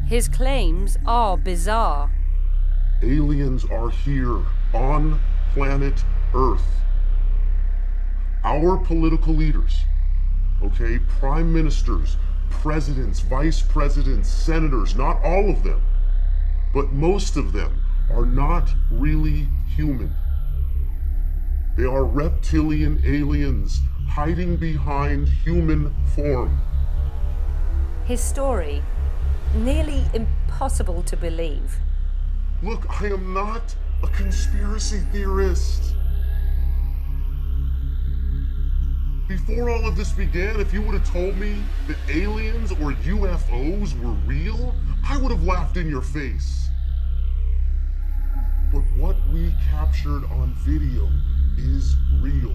His claims are bizarre. Aliens are here on planet Earth. Our political leaders, okay, prime ministers, presidents, vice presidents, senators, not all of them, but most of them are not really human. They are reptilian aliens hiding behind human form. His story, nearly impossible to believe. Look, I am not a conspiracy theorist. Before all of this began, if you would have told me that aliens or UFOs were real, I would have laughed in your face. But what we captured on video is real.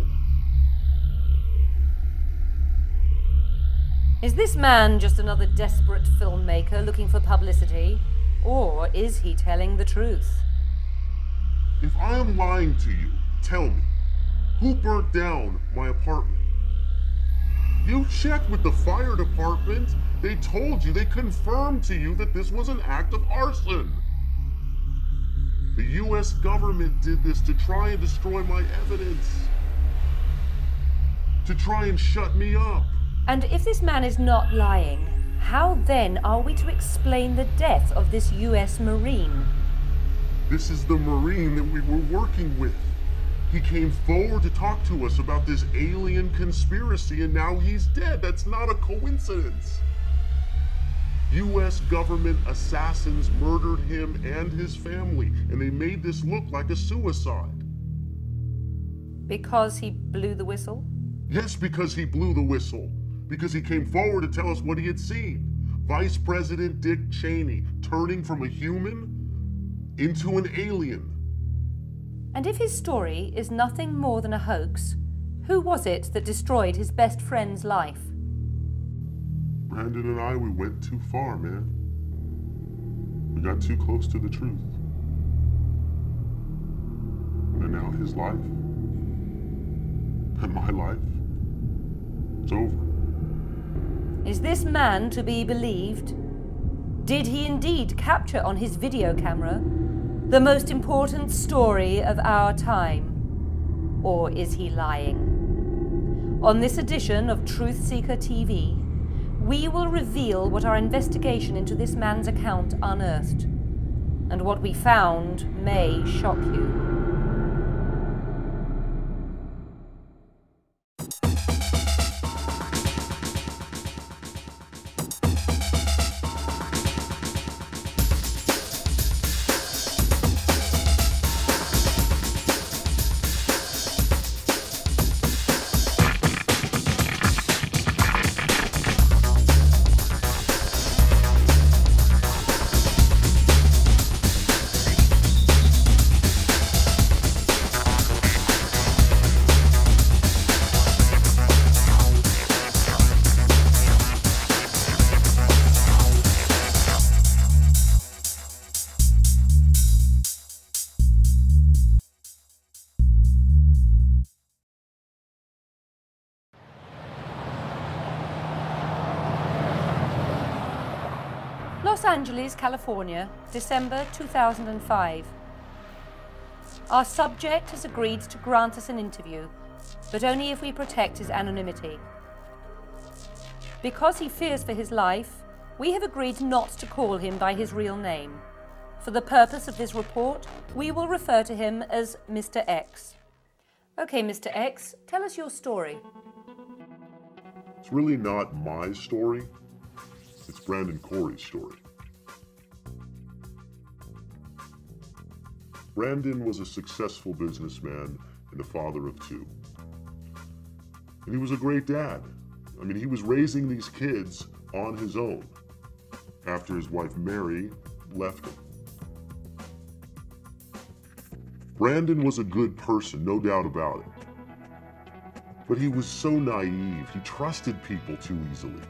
Is this man just another desperate filmmaker looking for publicity? Or is he telling the truth? If I am lying to you, tell me, who burnt down my apartment? You checked with the fire department. They told you, they confirmed to you that this was an act of arson. The US government did this to try and destroy my evidence, to try and shut me up. And if this man is not lying, how then are we to explain the death of this US Marine? This is the Marine that we were working with. He came forward to talk to us about this alien conspiracy, and now he's dead. That's not a coincidence. US government assassins murdered him and his family, and they made this look like a suicide. Because he blew the whistle? Yes, because he blew the whistle. Because he came forward to tell us what he had seen. Vice President Dick Cheney turning from a human into an alien. And if his story is nothing more than a hoax, who was it that destroyed his best friend's life? Brandon and I, we went too far, man. We got too close to the truth. And now his life, and my life, it's over. Is this man to be believed? Did he indeed capture on his video camera the most important story of our time? Or is he lying? On this edition of Truth Seeker TV, we will reveal what our investigation into this man's account unearthed, and what we found may shock you. Los Angeles, California, December 2005. Our subject has agreed to grant us an interview, but only if we protect his anonymity. Because he fears for his life, we have agreed not to call him by his real name. For the purpose of this report, we will refer to him as Mr. X. Okay, Mr. X, tell us your story. It's really not my story. It's Brandon Corey's story. Brandon was a successful businessman and a father of two. And he was a great dad. I mean, he was raising these kids on his own after his wife Mary left him. Brandon was a good person, no doubt about it. But he was so naive. He trusted people too easily.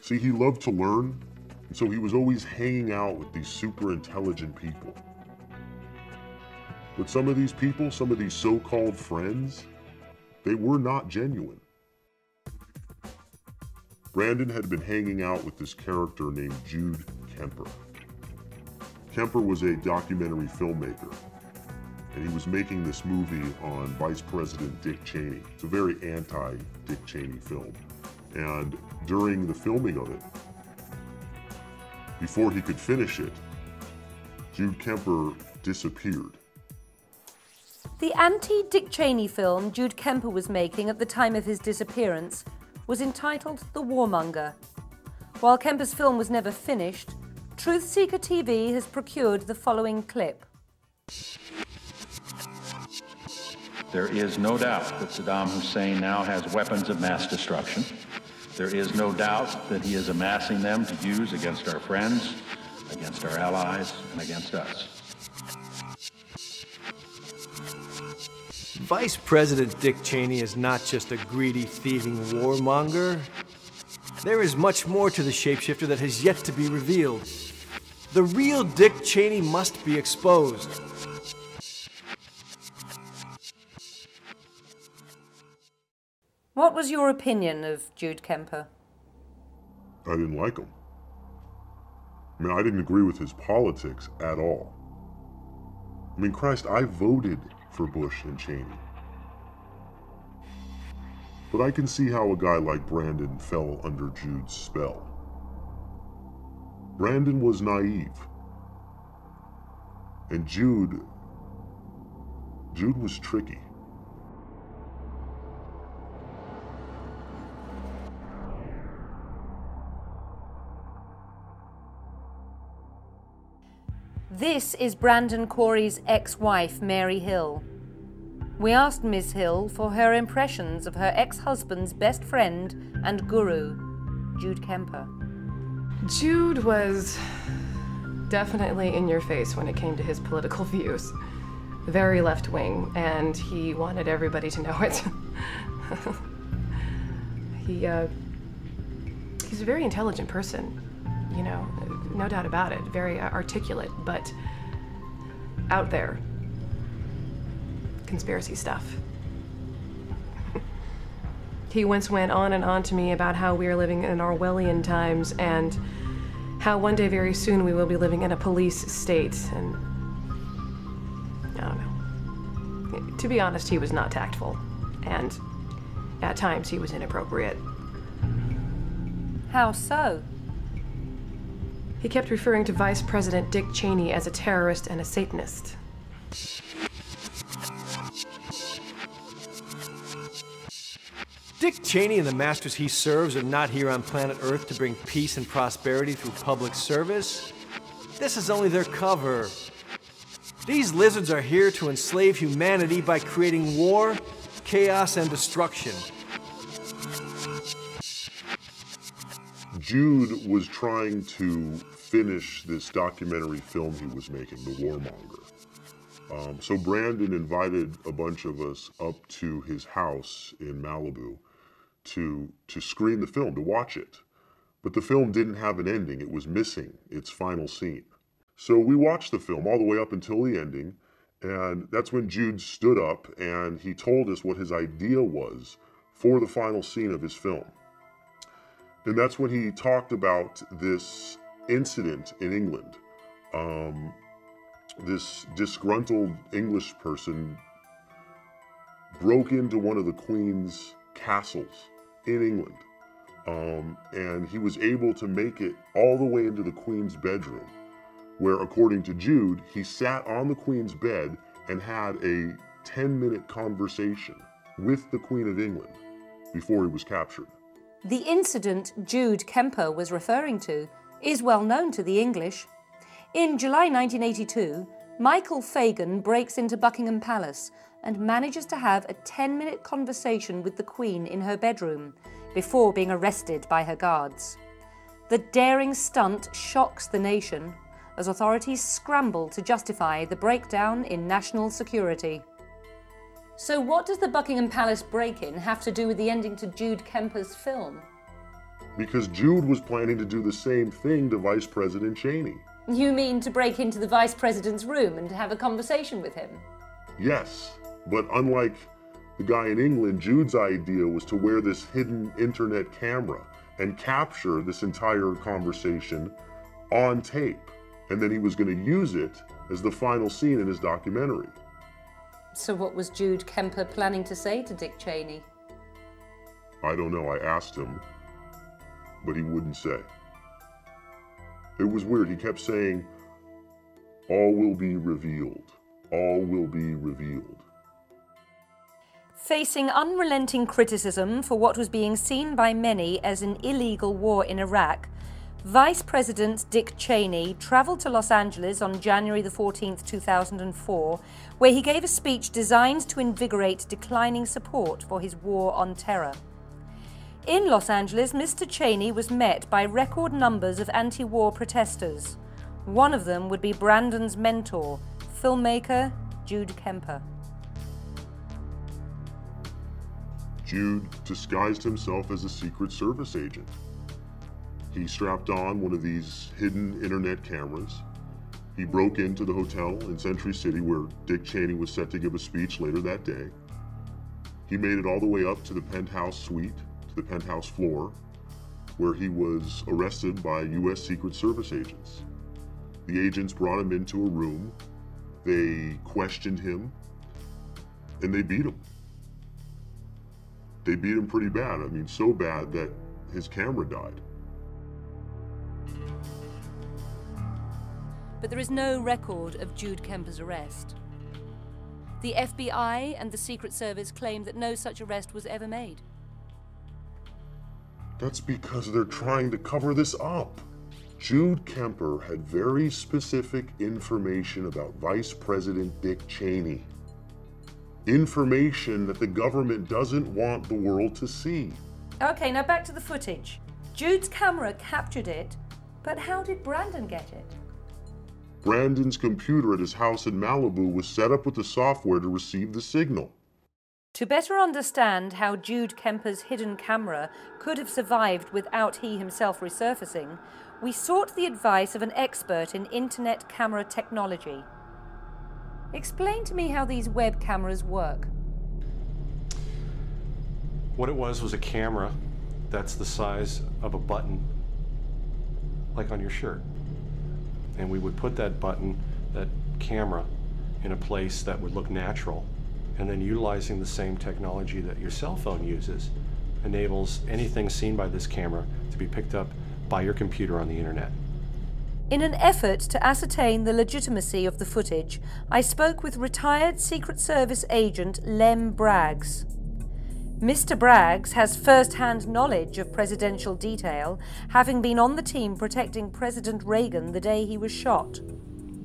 See, he loved to learn, and so he was always hanging out with these super intelligent people. But some of these people, some of these so-called friends, they were not genuine. Brandon had been hanging out with this character named Jude Kemper. Kemper was a documentary filmmaker, and he was making this movie on Vice President Dick Cheney. It's a very anti-Dick Cheney film. And during the filming of it, before he could finish it, Jude Kemper disappeared. The anti-Dick Cheney film Jude Kemper was making at the time of his disappearance was entitled The Warmonger. While Kemper's film was never finished, Truth Seeker TV has procured the following clip. There is no doubt that Saddam Hussein now has weapons of mass destruction. There is no doubt that he is amassing them to use against our friends, against our allies, and against us. Vice President Dick Cheney is not just a greedy, thieving warmonger. There is much more to the shapeshifter that has yet to be revealed. The real Dick Cheney must be exposed. What was your opinion of Jude Kemper? I didn't like him. I mean, I didn't agree with his politics at all. I mean, Christ, I voted for Bush and Cheney. But I can see how a guy like Brandon fell under Jude's spell. Brandon was naive. And Jude was tricky. This is Brandon Corey's ex-wife, Mary Hill. We asked Ms. Hill for her impressions of her ex-husband's best friend and guru, Jude Kemper. Jude was definitely in your face when it came to his political views. Very left-wing, and he wanted everybody to know it. He's a very intelligent person, you know, no doubt about it. Very articulate, but out there. Conspiracy stuff. He once went on and on to me about how we are living in Orwellian times and how one day very soon we will be living in a police state, and I don't know. To be honest, he was not tactful, and at times he was inappropriate. How so? He kept referring to Vice President Dick Cheney as a terrorist and a Satanist. Dick Cheney and the masters he serves are not here on planet Earth to bring peace and prosperity through public service. This is only their cover. These lizards are here to enslave humanity by creating war, chaos, and destruction. Jude was trying to finish this documentary film he was making, The Warmonger. So Brandon invited a bunch of us up to his house in Malibu to screen the film, to watch it. But the film didn't have an ending. It was missing its final scene. So we watched the film all the way up until the ending, and that's when Jude stood up and he told us what his idea was for the final scene of his film. And that's when he talked about this incident in England. This disgruntled English person broke into one of the Queen's castles in England. And he was able to make it all the way into the Queen's bedroom, where, according to Jude, he sat on the Queen's bed and had a 10-minute conversation with the Queen of England before he was captured. The incident Jude Kemper was referring to is well known to the English. In July 1982, Michael Fagan breaks into Buckingham Palace and manages to have a 10-minute conversation with the Queen in her bedroom before being arrested by her guards. The daring stunt shocks the nation as authorities scramble to justify the breakdown in national security. So what does the Buckingham Palace break-in have to do with the ending to Jude Kemper's film? Because Jude was planning to do the same thing to Vice President Cheney. You mean to break into the Vice President's room and have a conversation with him? Yes, but unlike the guy in England, Jude's idea was to wear this hidden internet camera and capture this entire conversation on tape. And then he was going to use it as the final scene in his documentary. So what was Jude Kemper planning to say to Dick Cheney? I don't know, I asked him, but he wouldn't say. It was weird, he kept saying, all will be revealed, all will be revealed. Facing unrelenting criticism for what was being seen by many as an illegal war in Iraq, Vice President Dick Cheney travelled to Los Angeles on January the 14th, 2004, where he gave a speech designed to invigorate declining support for his war on terror. In Los Angeles, Mr. Cheney was met by record numbers of anti-war protesters. One of them would be Brandon's mentor, filmmaker Jude Kemper. Jude disguised himself as a Secret Service agent. He strapped on one of these hidden internet cameras. He broke into the hotel in Century City where Dick Cheney was set to give a speech later that day. He made it all the way up to the penthouse suite, to the penthouse floor, where he was arrested by U.S. Secret Service agents. The agents brought him into a room, they questioned him, and they beat him. They beat him pretty bad. I mean, so bad that his camera died. But there is no record of Jude Kemper's arrest. The FBI and the Secret Service claim that no such arrest was ever made. That's because they're trying to cover this up. Jude Kemper had very specific information about Vice President Dick Cheney. Information that the government doesn't want the world to see. Okay, now back to the footage. Jude's camera captured it, but how did Brandon get it? Brandon's computer at his house in Malibu was set up with the software to receive the signal. To better understand how Jude Kemper's hidden camera could have survived without he himself resurfacing, we sought the advice of an expert in internet camera technology. Explain to me how these web cameras work. What it was a camera that's the size of a button, like on your shirt. And we would put that button, that camera, in a place that would look natural. And then utilizing the same technology that your cell phone uses enables anything seen by this camera to be picked up by your computer on the internet. In an effort to ascertain the legitimacy of the footage, I spoke with retired Secret Service agent Lem Braggs. Mr. Braggs has first-hand knowledge of presidential detail, having been on the team protecting President Reagan the day he was shot.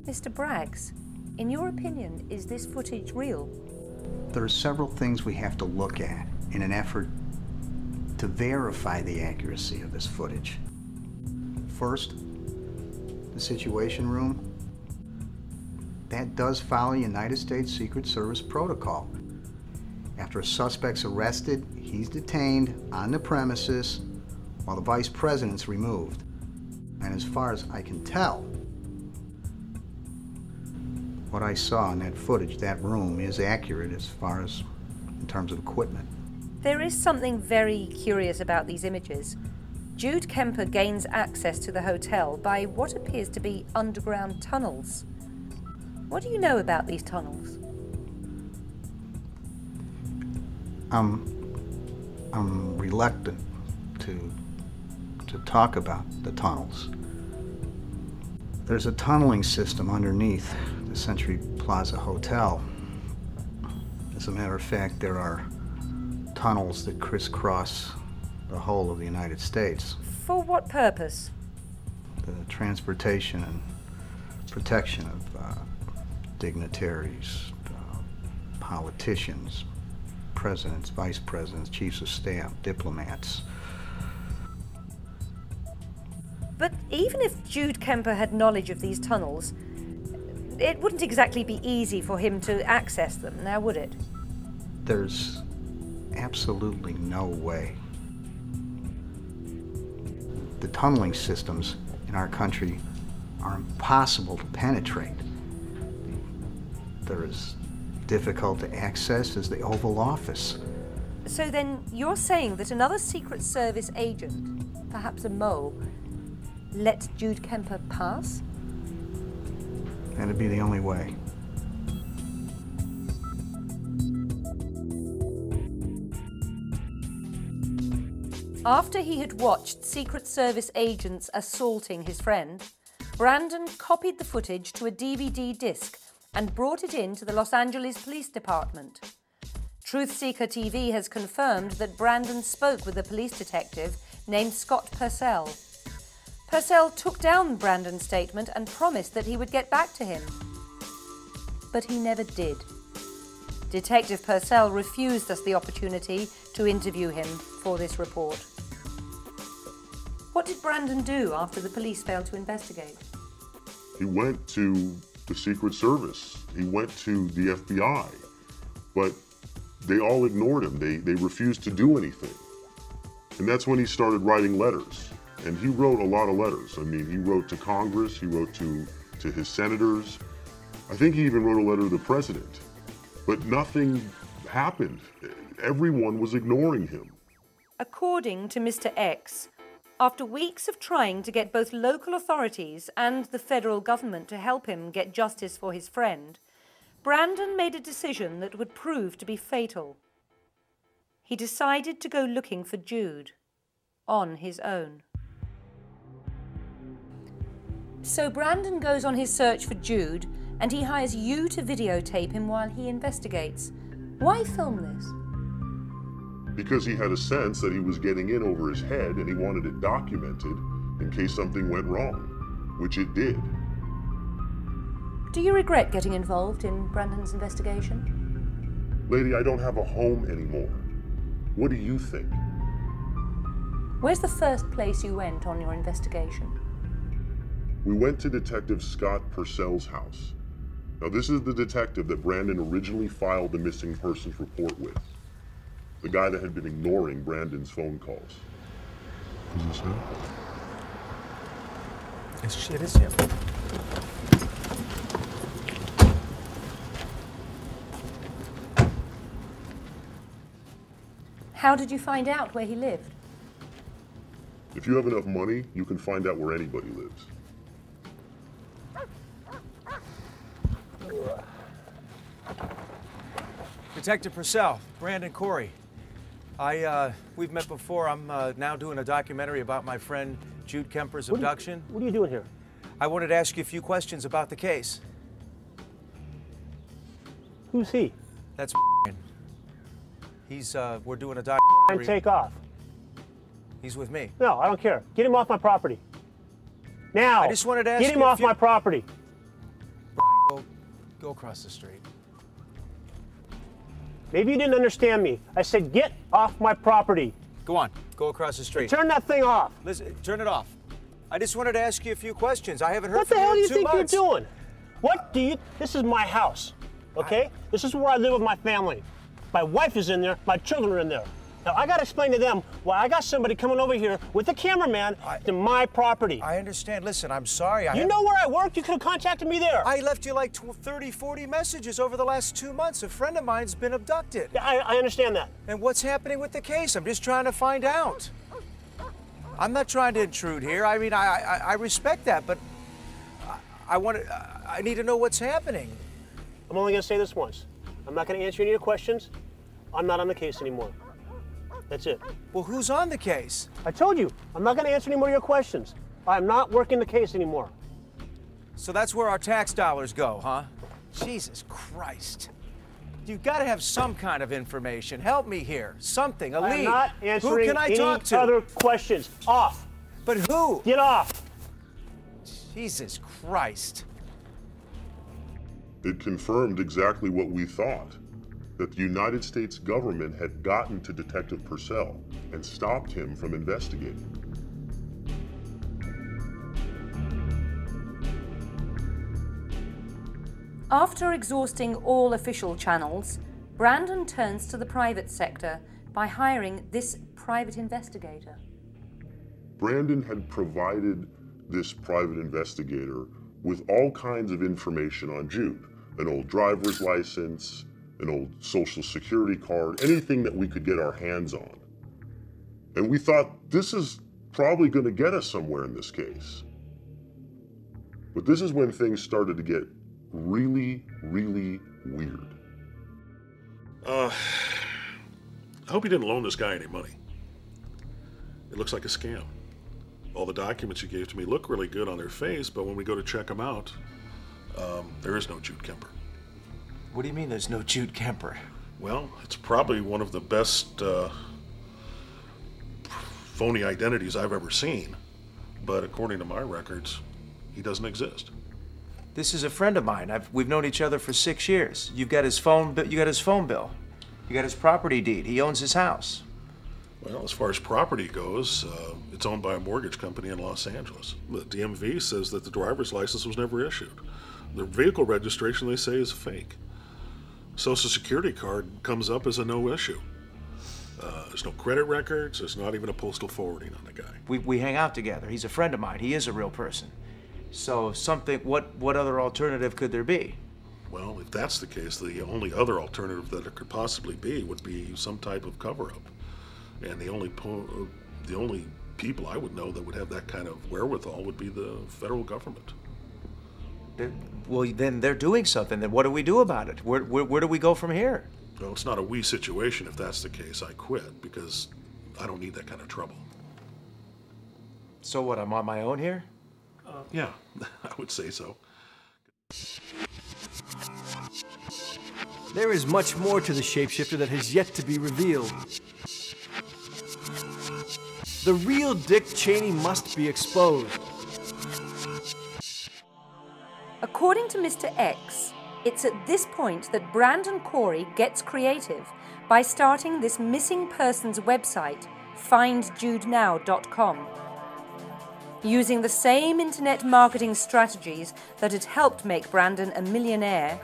Mr. Braggs, in your opinion, is this footage real? There are several things we have to look at in an effort to verify the accuracy of this footage. First, the Situation Room. That does follow United States Secret Service protocol. After a suspect's arrested, he's detained on the premises while the Vice President's removed. And as far as I can tell, what I saw in that footage, that room, is accurate as far as in terms of equipment. There is something very curious about these images. Jude Kemper gains access to the hotel by what appears to be underground tunnels. What do you know about these tunnels? I'm reluctant to talk about the tunnels. There's a tunneling system underneath the Century Plaza Hotel. As a matter of fact, there are tunnels that crisscross the whole of the United States. For what purpose? The transportation and protection of dignitaries, politicians, presidents, vice presidents, chiefs of staff, diplomats. But even if Jude Kemper had knowledge of these tunnels, it wouldn't exactly be easy for him to access them, now would it? There's absolutely no way. The tunneling systems in our country are impossible to penetrate. They're as difficult to access as the Oval Office. So then you're saying that another Secret Service agent perhaps a mole, let Jude Kemper pass? That'd be the only way. After he had watched Secret Service agents assaulting his friend, Brandon copied the footage to a DVD disc and brought it in to the Los Angeles Police Department. Truthseeker TV has confirmed that Brandon spoke with a police detective named Scott Purcell. Purcell took down Brandon's statement and promised that he would get back to him. But he never did. Detective Purcell refused us the opportunity to interview him for this report. What did Brandon do after the police failed to investigate? He went to the Secret Service. He went to the FBI. But they all ignored him. They refused to do anything. And that's when he started writing letters. And he wrote a lot of letters. I mean, he wrote to Congress, he wrote to his senators. I think he even wrote a letter to the president. But nothing happened. Everyone was ignoring him. According to Mr. X, after weeks of trying to get both local authorities and the federal government to help him get justice for his friend, Brandon made a decision that would prove to be fatal. He decided to go looking for Jude on his own. So Brandon goes on his search for Jude, and he hires you to videotape him while he investigates. Why film this? Because he had a sense that he was getting in over his head and he wanted it documented in case something went wrong, which it did. Do you regret getting involved in Brandon's investigation? Lady, I don't have a home anymore. What do you think? Where's the first place you went on your investigation? We went to Detective Scott Purcell's house. Now, this is the detective that Brandon originally filed the missing persons report with. The guy that had been ignoring Brandon's phone calls. Is this him? It is him. How did you find out where he lived? If you have enough money, you can find out where anybody lives. Detective Purcell, Brandon Corey. We've met before. I'm now doing a documentary about my friend Jude Kemper's abduction. What are you doing here? I wanted to ask you a few questions about the case. Who's he? That's He's, we're doing a And documentary. take off. He's with me. No, I don't care. Get him off my property. Now. I just wanted to ask Get him you a off few- my property. Brian, go across the street. Maybe you didn't understand me. I said get off my property. Go on, go across the street. Turn that thing off. Listen, turn it off. I just wanted to ask you a few questions. I haven't heard What the from hell do you you in 2 think months. you're doing? What do you... This is my house, okay? This is where I live with my family. My wife is in there, my children are in there. Now, I gotta explain to them why I got somebody coming over here with a cameraman to my property. I understand. Listen, I'm sorry. You know where I work? You could have contacted me there. I left you like 30, 40 messages over the last 2 months. A friend of mine's been abducted. Yeah, I understand that. And what's happening with the case? I'm just trying to find out. I'm not trying to intrude here. I mean, I respect that, but I need to know what's happening. I'm only gonna say this once. I'm not gonna answer any of your questions. I'm not on the case anymore. That's it. Well, who's on the case? I told you, I'm not gonna answer any more of your questions. I'm not working the case anymore. So that's where our tax dollars go, huh? Jesus Christ. You've got to have some kind of information. Help me here. Something, a lead. I'm not answering who can I any talk to? other questions. Off. But who? Get off. Jesus Christ. It confirmed exactly what we thought, that the United States government had gotten to Detective Purcell and stopped him from investigating. After exhausting all official channels, Brandon turns to the private sector by hiring this private investigator. Brandon had provided this private investigator with all kinds of information on Jude, an old driver's license, an old social security card, anything that we could get our hands on. And we thought, this is probably going to get us somewhere in this case. But this is when things started to get really, really weird. I hope you didn't loan this guy any money. It looks like a scam. All the documents you gave to me look really good on their face, but when we go to check them out, there is no Jude Kemper. What do you mean there's no Jude Kemper? Well, it's probably one of the best phony identities I've ever seen, but according to my records, he doesn't exist. This is a friend of mine. We've known each other for 6 years. You've got his phone. You got his phone bill. You got his property deed. He owns his house. Well, as far as property goes, it's owned by a mortgage company in Los Angeles. The DMV says that the driver's license was never issued. The vehicle registration, they say, is fake. Social Security card comes up as a no issue. There's no credit records. There's not even a postal forwarding on the guy. We hang out together. He's a friend of mine. He is a real person. So what other alternative could there be? Well, if that's the case, the only other alternative that it could possibly be would be some type of cover-up. And the only people I would know that would have that kind of wherewithal would be the federal government. Well, then they're doing something. Then what do we do about it? Where do we go from here? Well, it's not a we situation if that's the case. I quit because I don't need that kind of trouble. So what, I'm on my own here? Yeah, I would say so. There is much more to the shapeshifter that has yet to be revealed. The real Dick Cheney must be exposed. According to Mr. X, it's at this point that Brandon Corey gets creative by starting this missing persons website, findjudenow.com. Using the same internet marketing strategies that had helped make Brandon a millionaire,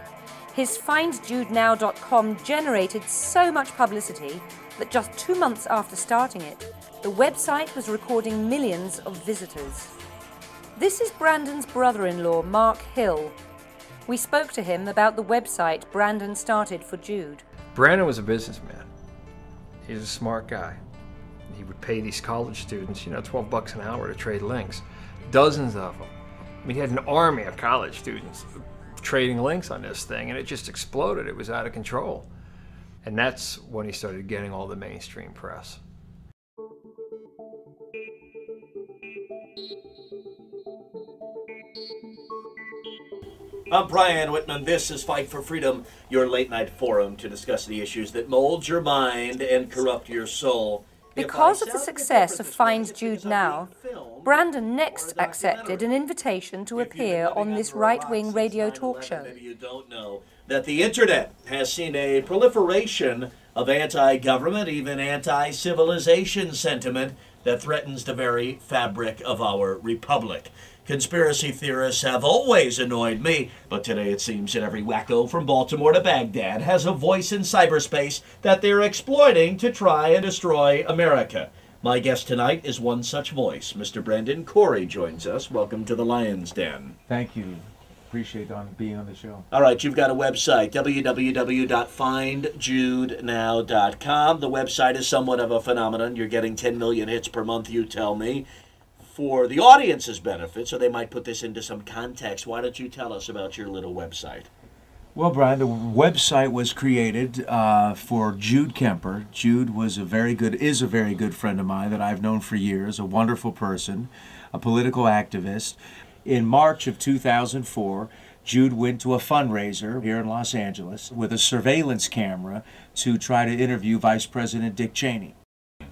his findjudenow.com generated so much publicity that just 2 months after starting it, the website was recording millions of visitors. This is Brandon's brother-in-law, Mark Hill. We spoke to him about the website Brandon started for Jude. Brandon was a businessman. He's a smart guy. He would pay these college students, $12 an hour to trade links. Dozens of them. I mean, he had an army of college students trading links on this thing, and it just exploded. It was out of control. And that's when he started getting all the mainstream press. I'm Brian Whitman. This is Fight for Freedom, your late-night forum to discuss the issues that mold your mind and corrupt your soul. Because of the success of Find Jude Now, Brandon next accepted an invitation to appear on this right-wing radio talk show. Maybe you don't know that the internet has seen a proliferation of anti-government, even anti-civilization sentiment that threatens the very fabric of our republic. Conspiracy theorists have always annoyed me, but today it seems that every wacko from Baltimore to Baghdad has a voice in cyberspace that they're exploiting to try and destroy America. My guest tonight is one such voice. Mr. Brandon Corey joins us. Welcome to the Lion's Den. Thank you. Appreciate being on the show. All right, you've got a website, www.findjudenow.com. The website is somewhat of a phenomenon. You're getting 10 million hits per month, you tell me. For the audience's benefit, so they might put this into some context, why don't you tell us about your little website? Well, Brian, the website was created for Jude Kemper. Jude is a very good friend of mine that I've known for years, a wonderful person, a political activist. In March of 2004, Jude went to a fundraiser here in Los Angeles with a surveillance camera to try to interview Vice President Dick Cheney.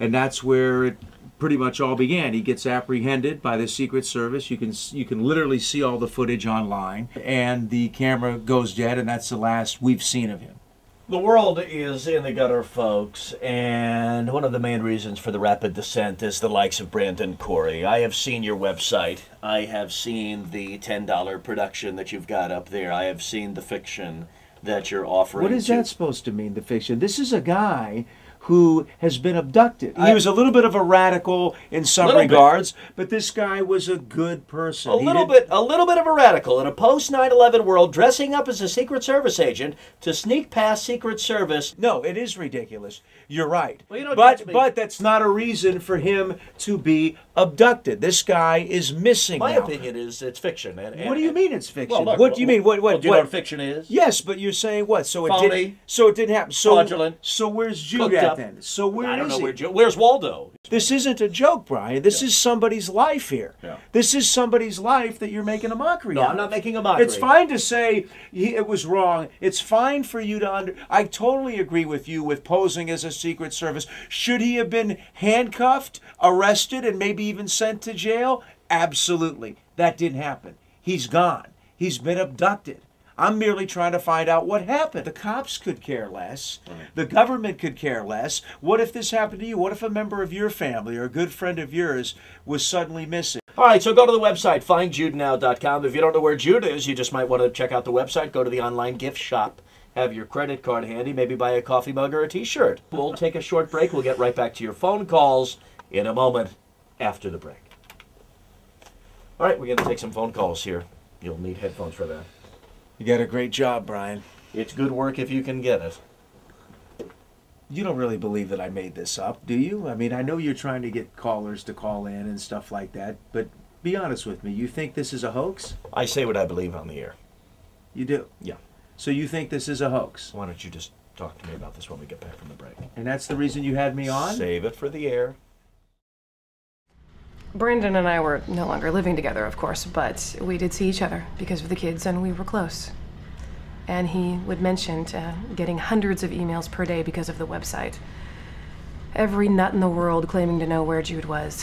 And that's where it pretty much all began. He gets apprehended by the Secret Service. You can literally see all the footage online, and the camera goes dead, and that's the last we've seen of him. The world is in the gutter, folks, and one of the main reasons for the rapid descent is the likes of Brandon Corey. I have seen your website. I have seen the $10 production that you've got up there. I have seen the fiction that you're offering. What is that supposed to mean, the fiction? This is a guy who has been abducted. He was a little bit of a radical in some regards, but this guy was a good person. A little bit of a radical in a post 9/11 world, dressing up as a Secret Service agent to sneak past Secret Service. No, it is ridiculous. You're right. Well, you know, but that's not a reason for him to be abducted. This guy is missing. My now. opinion is it's fiction. And what do you mean it's fiction? Well, look, what do you mean? What do you know what fiction is? Yes, but you're saying what? So Phony, it didn't happen. So fraudulent. So where's Jude Cooked at up. then? So where I don't is know he? where's Waldo? This isn't a joke, Brian. This is somebody's life here. Yeah. This is somebody's life that you're making a mockery No, of. I'm not making a mockery. It's fine to say it was wrong. It's fine for you to I totally agree with you with posing as a Secret Service. Should he have been handcuffed, arrested, and maybe even sent to jail? Absolutely. That didn't happen. He's gone. He's been abducted. I'm merely trying to find out what happened. The cops could care less. Right. The government could care less. What if this happened to you? What if a member of your family or a good friend of yours was suddenly missing? All right, so go to the website, findjudenow.com. If you don't know where Jude is, you just might want to check out the website. Go to the online gift shop. Have your credit card handy. Maybe buy a coffee mug or a T-shirt. We'll take a short break. We'll get right back to your phone calls in a moment after the break. All right, we're going to take some phone calls here. You'll need headphones for that. You got a great job, Brian. It's good work if you can get it. You don't really believe that I made this up, do you? I mean, I know you're trying to get callers to call in and stuff like that, but be honest with me. You think this is a hoax? I say what I believe on the air. You do? Yeah. So you think this is a hoax? Why don't you just talk to me about this when we get back from the break? And that's the reason you had me on? Save it for the air. Brandon and I were no longer living together, of course, but we did see each other because of the kids, and we were close. And he would mention getting hundreds of emails per day because of the website. Every nut in the world claiming to know where Jude was.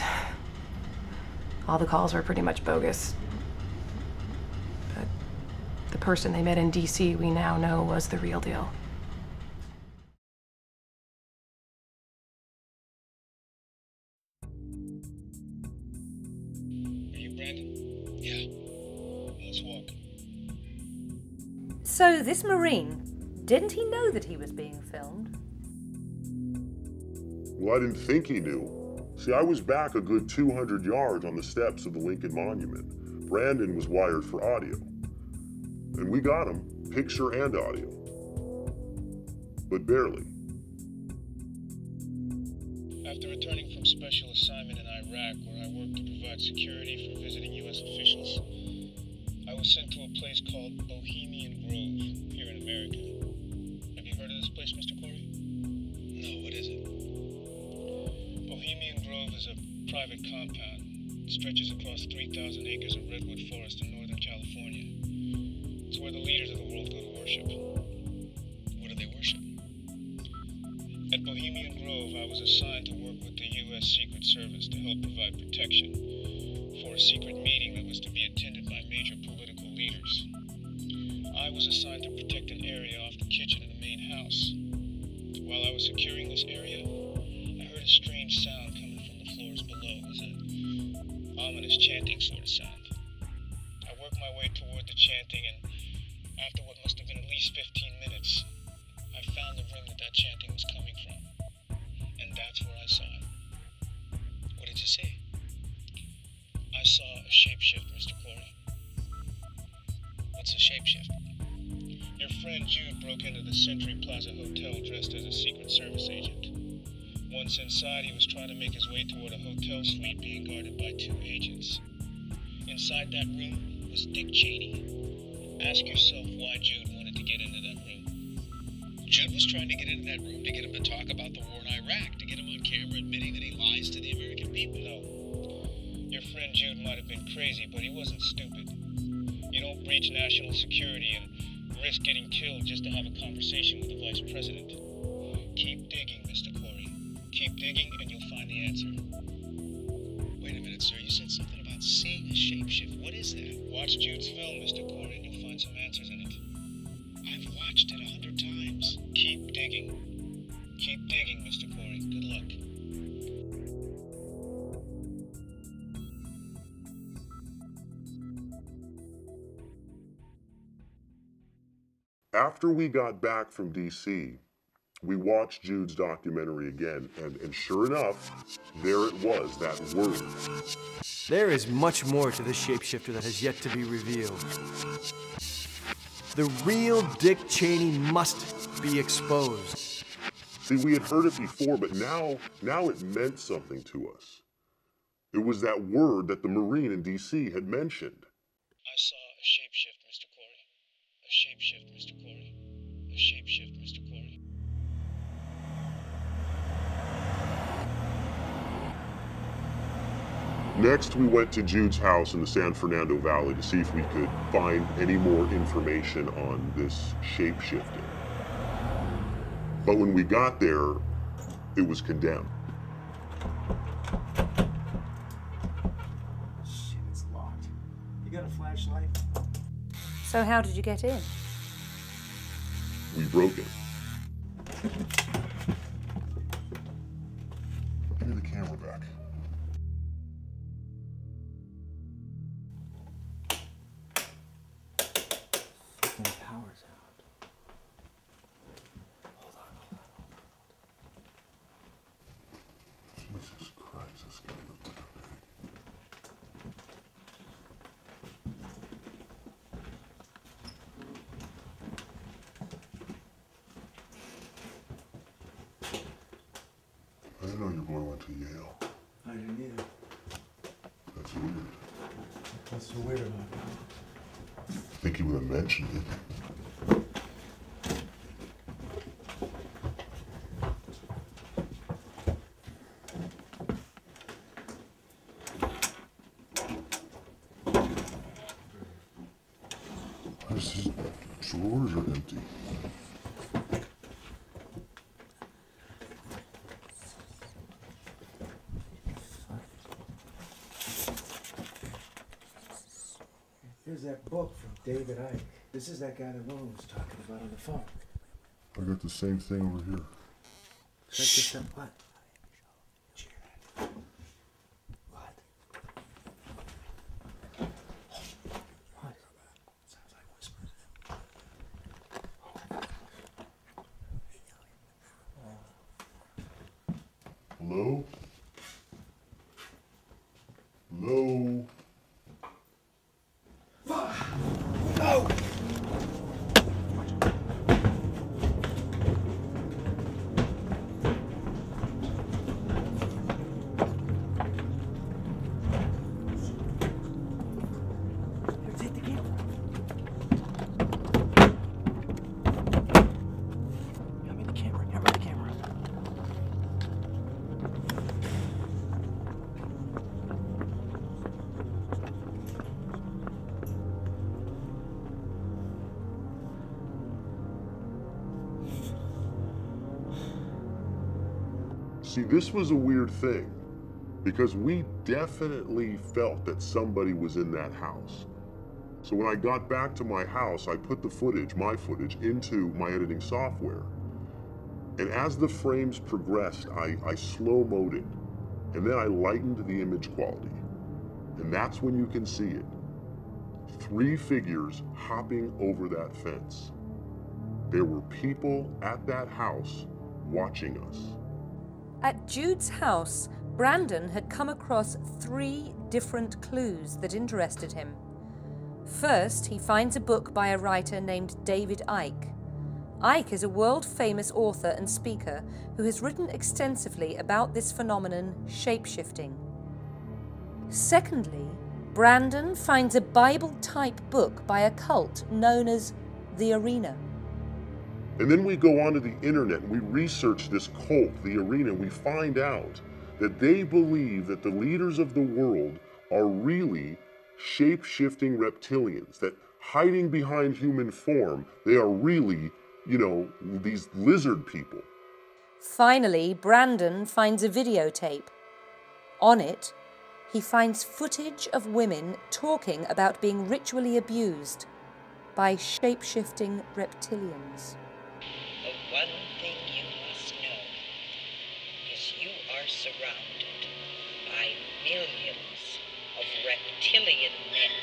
All the calls were pretty much bogus. But the person they met in D.C. we now know was the real deal. So this Marine, didn't he know that he was being filmed? Well, I didn't think he knew. See, I was back a good 200 yards on the steps of the Lincoln Monument. Brandon was wired for audio. And we got him, picture and audio. But barely. After returning from special assignment in Iraq, where I worked to provide security for visiting U.S. officials, I was sent to a place called Bohemian Grove, here in America. Have you heard of this place, Mr. Corey? No, what is it? Bohemian Grove is a private compound. It stretches across 3,000 acres of redwood forest in Northern California. It's where the leaders of the world go to worship. What do they worship? At Bohemian Grove, I was assigned to work with the U.S. Secret Service to help provide protection for a secret meeting that was to be attended by major political leaders. I was assigned to protect an area off the kitchen in the main house. While I was securing this area, I heard a strange sound coming from the floors below. It was an ominous chanting sort of sound. I worked my way toward the chanting, and after what must have been at least 15 minutes, I found the room that chanting was coming from. And that's where I saw it. What did you see? I saw a shapeshift, Mr. Corey. What's a shapeshift? Your friend Jude broke into the Century Plaza Hotel dressed as a Secret Service agent. Once inside, he was trying to make his way toward a hotel suite being guarded by 2 agents. Inside that room was Dick Cheney. Ask yourself why Jude wanted to get into that room. Jude was trying to get into that room to get him to talk about the war in Iraq, to get him on camera admitting that he lies to the American people. No. Your friend Jude might have been crazy, but he wasn't stupid. You don't breach national security and risk getting killed just to have a conversation with the vice president. Keep digging, Mr. Corey. Keep digging and you'll find the answer. Wait a minute, sir. You said something about seeing a shapeshift. What is that? Watch Jude's film, Mr. Corey, and you'll find some answers in it. I've watched it 100 times. Keep digging. Keep digging, Mr. Corey. Good luck. After we got back from D.C., We watched Jude's documentary again, and sure enough, there it was, that word. There is much more to this shapeshifter that has yet to be revealed. The real Dick Cheney must be exposed. See, we had heard it before, but now it meant something to us. It was that word that the Marine in D.C. had mentioned. I saw a shapeshift, Mr. Corey. A shapeshift, Mr. Corey. A shapeshift, Mr. Corey. Next, we went to Jude's house in the San Fernando Valley to see if we could find any more information on this shape-shifting. But when we got there, it was condemned. Shit, it's locked. You got a flashlight? So how did you get in? We broke it. Give me the camera back. Power's out. Hold on. Jesus Christ, this guy looked like a pig. I didn't know your boy went to Yale. I didn't either. That's weird. What's so weird about it? I think he would have mentioned it. His drawers are empty. Here's that book from David Icke. This is that guy that Rowan was talking about on the phone. I got the same thing over here. Check this out. What? What? What? Sounds like whispers. Hello? Hello? No! Here, take the camera. Hand me the camera. Hand me the camera. See, this was a weird thing, because we definitely felt that somebody was in that house. So when I got back to my house, I put the footage, my footage, into my editing software. And as the frames progressed, I slow-moed it, and then I lightened the image quality. And that's when you can see it. 3 figures hopping over that fence. There were people at that house watching us. At Jude's house, Brandon had come across 3 different clues that interested him. First, he finds a book by a writer named David Icke. Icke is a world-famous author and speaker who has written extensively about this phenomenon, shape-shifting. Secondly, Brandon finds a Bible-type book by a cult known as The Arena. And then we go onto the internet and we research this cult, the Arena, and we find out that they believe that the leaders of the world are really shape-shifting reptilians, that hiding behind human form, they are really, these lizard people. Finally, Brandon finds a videotape. On it, he finds footage of women talking about being ritually abused by shape-shifting reptilians. The one thing you must know is you are surrounded by millions of reptilian men.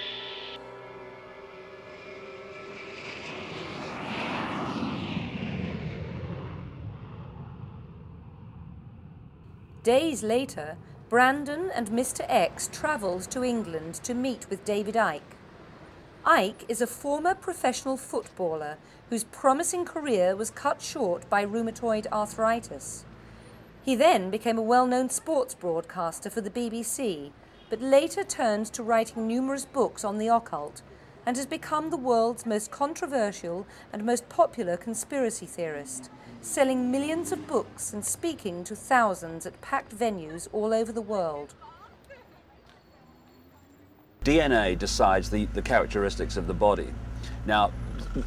Days later, Brandon and Mr. X travelled to England to meet with David Icke. Icke is a former professional footballer whose promising career was cut short by rheumatoid arthritis. He then became a well-known sports broadcaster for the BBC, but later turned to writing numerous books on the occult and has become the world's most controversial and most popular conspiracy theorist, selling millions of books and speaking to thousands at packed venues all over the world. DNA decides the characteristics of the body. Now,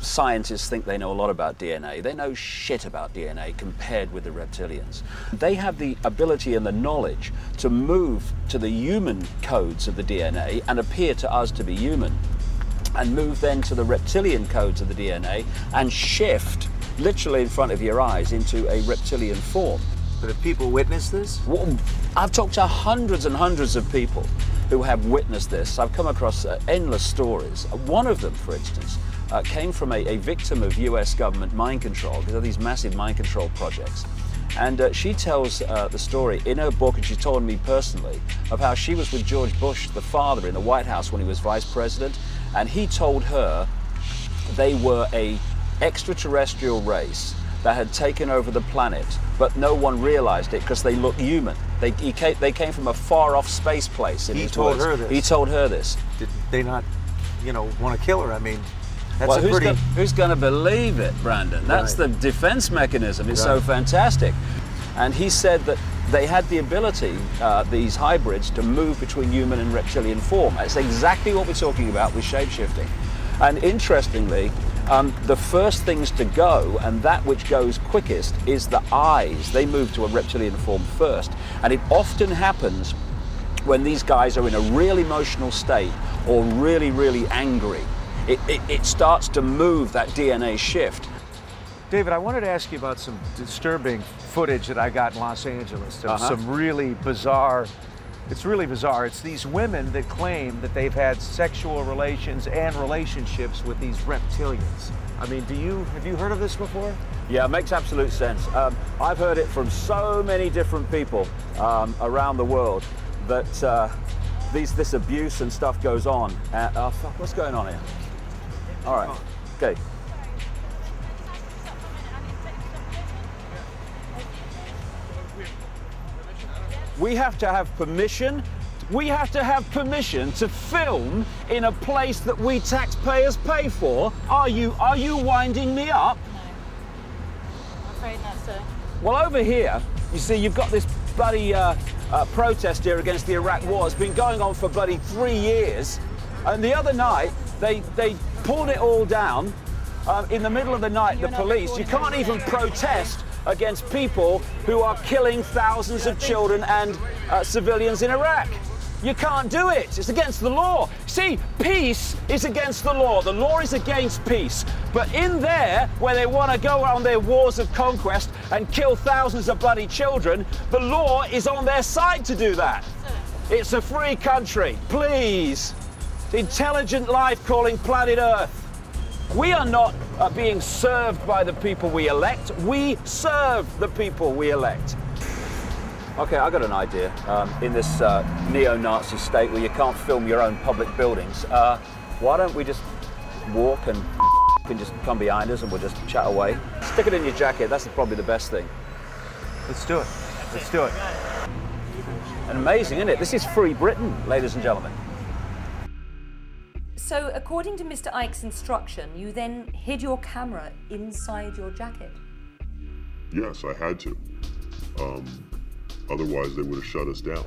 scientists think they know a lot about DNA. They know shit about DNA compared with the reptilians. They have the ability and the knowledge to move to the human codes of the DNA and appear to us to be human, and move then to the reptilian codes of the DNA and shift literally in front of your eyes into a reptilian form. But have people witnessed this? Well, I've talked to hundreds and hundreds of people who have witnessed this. I've come across endless stories. One of them, for instance, came from a victim of US government mind control, because of these massive mind control projects. And she tells the story in her book, and she told me personally, of how she was with George Bush, the father, in the White House when he was vice president, and he told her they were a extraterrestrial race that had taken over the planet, but no one realized it because they looked human. They came from a far-off space place. He told her this. He told her this. Did they not, want to kill her? I mean, that's well, who's going to believe it, Brandon? That's the defense mechanism. It's so fantastic. And he said that they had the ability, these hybrids, to move between human and reptilian form. That's exactly what we're talking about with shape-shifting. And interestingly, the first things to go, and that which goes quickest, is the eyes. They move to a reptilian form first. And it often happens when these guys are in a real emotional state or really, really angry. It starts to move that DNA shift. David, I wanted to ask you about some disturbing footage that I got in Los Angeles of some really bizarre. It's really bizarre. It's these women that claim that they've had sexual relations and relationships with these reptilians. I mean, have you heard of this before? Yeah, it makes absolute sense. I've heard it from so many different people around the world that this abuse and stuff goes on. Fuck, what's going on here? All right, okay. We have to have permission. We have to have permission to film in a place that we taxpayers pay for. Are you winding me up? I'm afraid not, sir. Well, over here, you see, you've got this bloody protest here against the Iraq war. It's been going on for bloody 3 years. And the other night, they pulled it all down. In the middle of the night, the police, you can't even protest against people who are killing thousands of children and civilians in Iraq. You can't do it. It's against the law. See, peace is against the law. The law is against peace. But in there, where they want to go on their wars of conquest and kill thousands of bloody children, the law is on their side to do that. It's a free country. Please. Intelligent life calling planet Earth. We are not being served by the people we elect. We serve the people we elect. Okay, I got an idea. In this neo-Nazi state where you can't film your own public buildings, why don't we just walk and can just come behind us and we'll just chat away? Stick it in your jacket. That's probably the best thing. Let's do it. Let's do it. And amazing, isn't it? This is free Britain, ladies and gentlemen. So, according to Mr. Icke's instruction, you then hid your camera inside your jacket? Yes, I had to. Otherwise, they would have shut us down.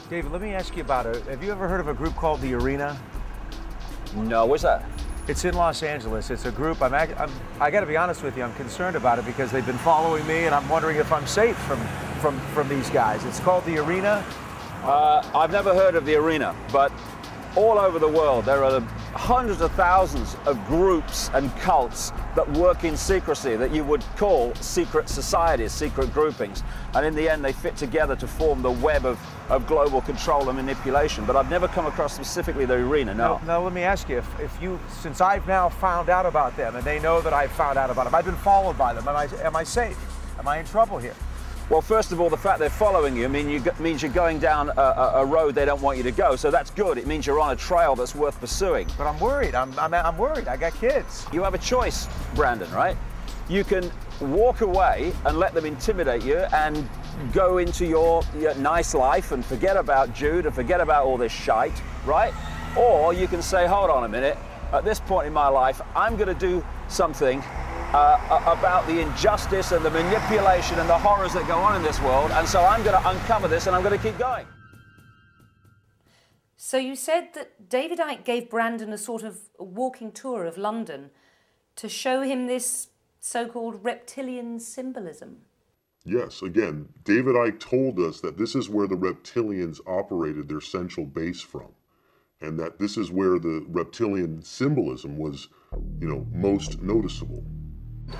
David, let me ask you about it. Have you ever heard of a group called The Arena? No, what's that? It's in Los Angeles. It's a group. I got to be honest with you. I'm concerned about it because they've been following me, and I'm wondering if I'm safe from these guys. It's called The Arena. I've never heard of The Arena, but all over the world, there are hundreds of thousands of groups and cults that work in secrecy that you would call secret societies, secret groupings. And in the end, they fit together to form the web of global control and manipulation. But I've never come across specifically The Arena, no. Now, let me ask you, since I've now found out about them and they know that I've found out about them, I've been followed by them, am I safe? Am I in trouble here? Well, first of all, the fact they're following you means you're going down a road they don't want you to go, so that's good. It means you're on a trail that's worth pursuing. But I'm worried. I'm worried. I got kids. You have a choice, Brandon, right? You can walk away and let them intimidate you and go into your nice life and forget about Jude and forget about all this shite, right? Or you can say, hold on a minute, at this point in my life, I'm going to do something about the injustice and the manipulation and the horrors that go on in this world, and so I'm going to uncover this and I'm going to keep going. So you said that David Icke gave Brandon a sort of walking tour of London to show him this so-called reptilian symbolism. Yes, again, David Icke told us that this is where the reptilians operated their central base from, and that this is where the reptilian symbolism was, you know, most noticeable.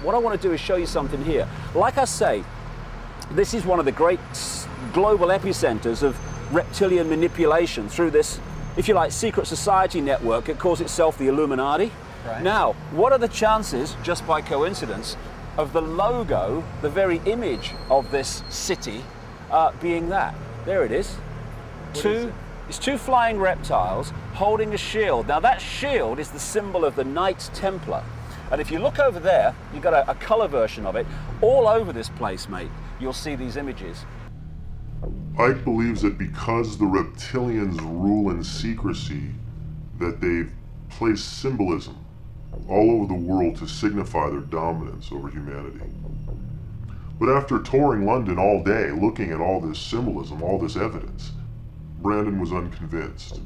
What I want to do is show you something here. Like I say, this is one of the great global epicenters of reptilian manipulation through this, if you like, secret society network. It calls itself the Illuminati. Right. Now, what are the chances, just by coincidence, of the logo, the very image of this city, being that? There it is. It's two flying reptiles holding a shield. Now that shield is the symbol of the Knights Templar. And if you look over there, you've got a color version of it. All over this place, mate, you'll see these images. Icke believes that because the reptilians rule in secrecy, that they've placed symbolism all over the world to signify their dominance over humanity. But after touring London all day, looking at all this symbolism, all this evidence, Brandon was unconvinced.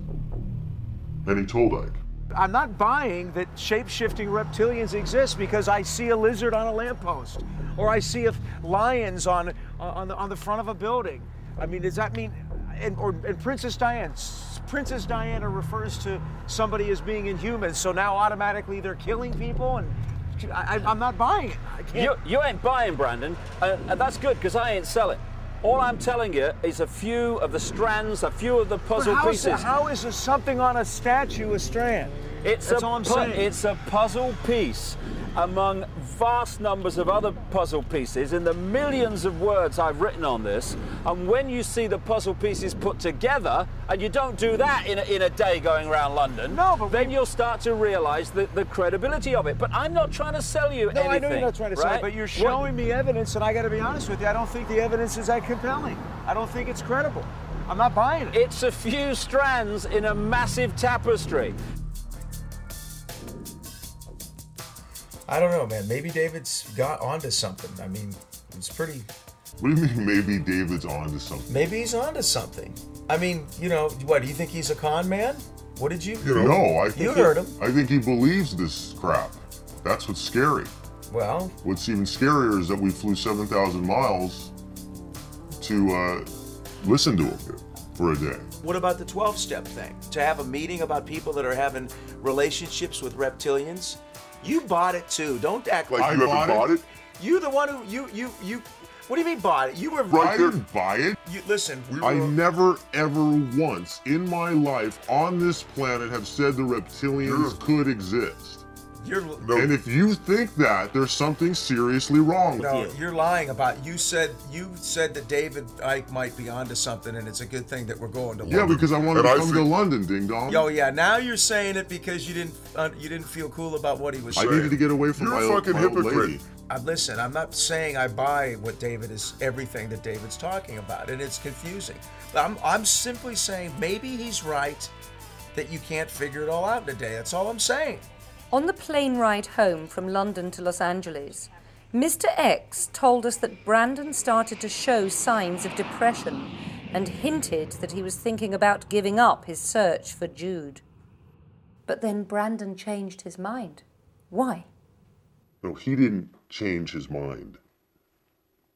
And he told Icke, I'm not buying that shape-shifting reptilians exist because I see a lizard on a lamppost, or I see lions on the front of a building. I mean, does that mean, and Princess Diana refers to somebody as being inhuman, so now automatically they're killing people, and I'm not buying it. I can't. You ain't buying, Brandon, and that's good because I ain't selling. All I'm telling you is a few of the strands, a few of the puzzle pieces. How is something on a statue a strand? That's all I'm saying. It's a puzzle piece among vast numbers of other puzzle pieces in the millions of words I've written on this. And when you see the puzzle pieces put together, and you don't do that in a day going around London, then you'll start to realize the credibility of it. But I'm not trying to sell you anything. No, I know you're not trying to sell it, but you're showing me evidence, and I got to be honest with you, I don't think the evidence is that compelling. I don't think it's credible. I'm not buying it. It's a few strands in a massive tapestry. I don't know, man. Maybe David's got onto something. I mean, it's pretty... What do you mean, maybe David's onto something? Maybe he's onto something. I mean, you know, what, do you think he's a con man? What did you... No, I think... You heard him. I think he believes this crap. That's what's scary. Well... What's even scarier is that we flew 7,000 miles to listen to him for a day. What about the 12-step thing? To have a meeting about people that are having relationships with reptilians? You bought it too. Don't act like you haven't bought it. You the one who you. What do you mean bought it? You were right. I didn't buy it. Listen. I never ever once in my life on this planet have said the reptilians could exist. And if you think that, there's something seriously wrong with you. No, you're lying about. You said that David Icke might be onto something, and it's a good thing that we're going to London. Yeah, because I wanted to come to London, ding dong. Oh yeah, now you're saying it because you didn't feel cool about what he was saying. I needed to get away from my old lady. Listen, I'm not saying I buy what David is, everything that David's talking about, and it's confusing. I'm simply saying maybe he's right that you can't figure it all out in a day. That's all I'm saying. On the plane ride home from London to Los Angeles, Mr. X told us that Brandon started to show signs of depression and hinted that he was thinking about giving up his search for Jude. But then Brandon changed his mind. Why? No, he didn't change his mind.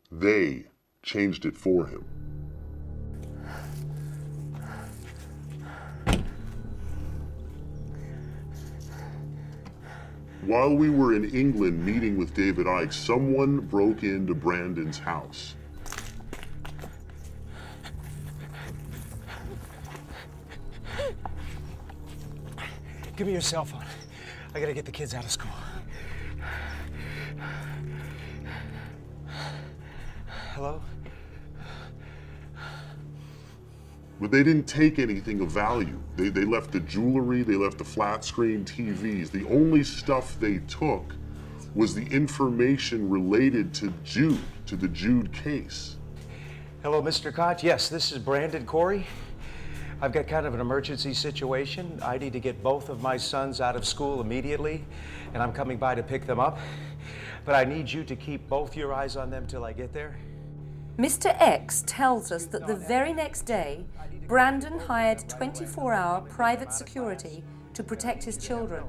They changed it for him. While we were in England meeting with David Icke, someone broke into Brandon's house. Give me your cell phone. I gotta get the kids out of school. Hello? But they didn't take anything of value. They left the jewelry, they left the flat screen TVs. The only stuff they took was the information related to Jude, to the Jude case. Hello, Mr. Koch. Yes, this is Brandon Corey. I've got kind of an emergency situation. I need to get both of my sons out of school immediately, and I'm coming by to pick them up. But I need you to keep both your eyes on them till I get there. Mr. X tells us that the very next day, Brandon hired 24-hour private security to protect his children,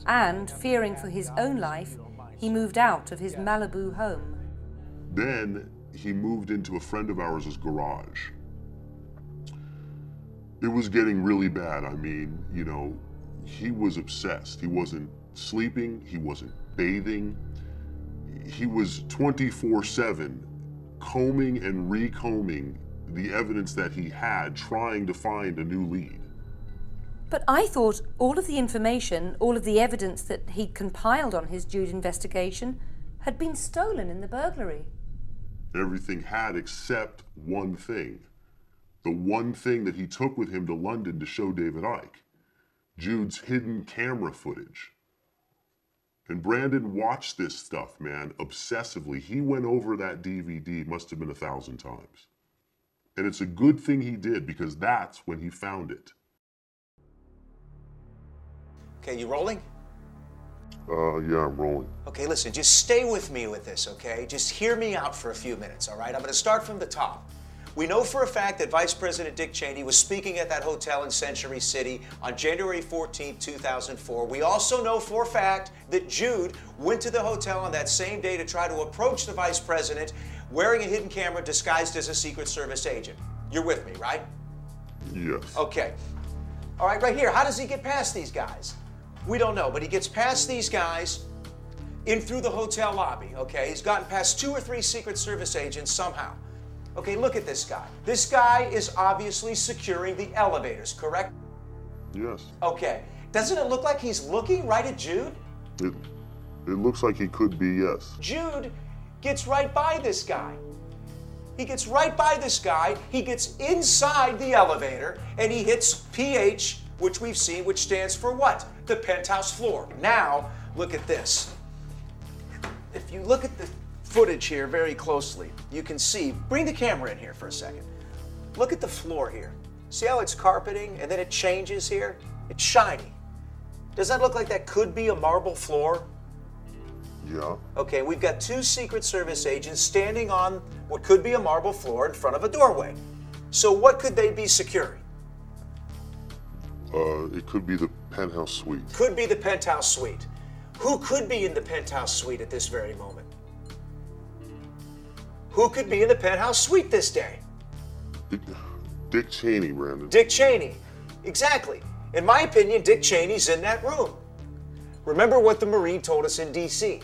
and, fearing for his own life, he moved out of his Malibu home. Then he moved into a friend of ours' garage. It was getting really bad. I mean, you know, he was obsessed. He wasn't sleeping, he wasn't bathing. He was 24/7 combing and recombing the evidence that he had, trying to find a new lead. But I thought all of the information, all of the evidence that he'd compiled on his Jude investigation had been stolen in the burglary. Everything had except one thing. The one thing that he took with him to London to show David Icke. Jude's hidden camera footage. And Brandon watched this stuff, man, obsessively. He went over that DVD, must have been 1,000 times. And it's a good thing he did, because that's when he found it. Okay, you rolling? Yeah, I'm rolling. Okay, listen, just stay with me with this, okay? Just hear me out for a few minutes, all right? I'm going to start from the top. We know for a fact that Vice President Dick Cheney was speaking at that hotel in Century City on January 14, 2004. We also know for a fact that Jude went to the hotel on that same day to try to approach the Vice President wearing a hidden camera disguised as a Secret Service agent. You're with me, right? Yes. Okay. All right, right here. How does he get past these guys? We don't know, but he gets past these guys in through the hotel lobby, okay? He's gotten past 2 or 3 Secret Service agents somehow. Okay, look at this guy. This guy is obviously securing the elevators, correct? Yes. Okay. Doesn't it look like he's looking right at Jude? It looks like he could be, yes. Jude gets right by this guy. He gets right by this guy, he gets inside the elevator, and he hits PH, which we've seen, which stands for what? The penthouse floor. Now, look at this. If you look at the footage here very closely, you can see, bring the camera in here for a second. Look at the floor here. See how it's carpeting and then it changes here? It's shiny. Does that look like that could be a marble floor? Yeah. Okay, we've got 2 Secret Service agents standing on what could be a marble floor in front of a doorway. So what could they be securing? It could be the penthouse suite. Could be the penthouse suite. Who could be in the penthouse suite at this very moment? Who could be in the penthouse suite this day? Dick Cheney, Brandon. Dick Cheney. Exactly. In my opinion, Dick Cheney's in that room. Remember what the Marine told us in D.C.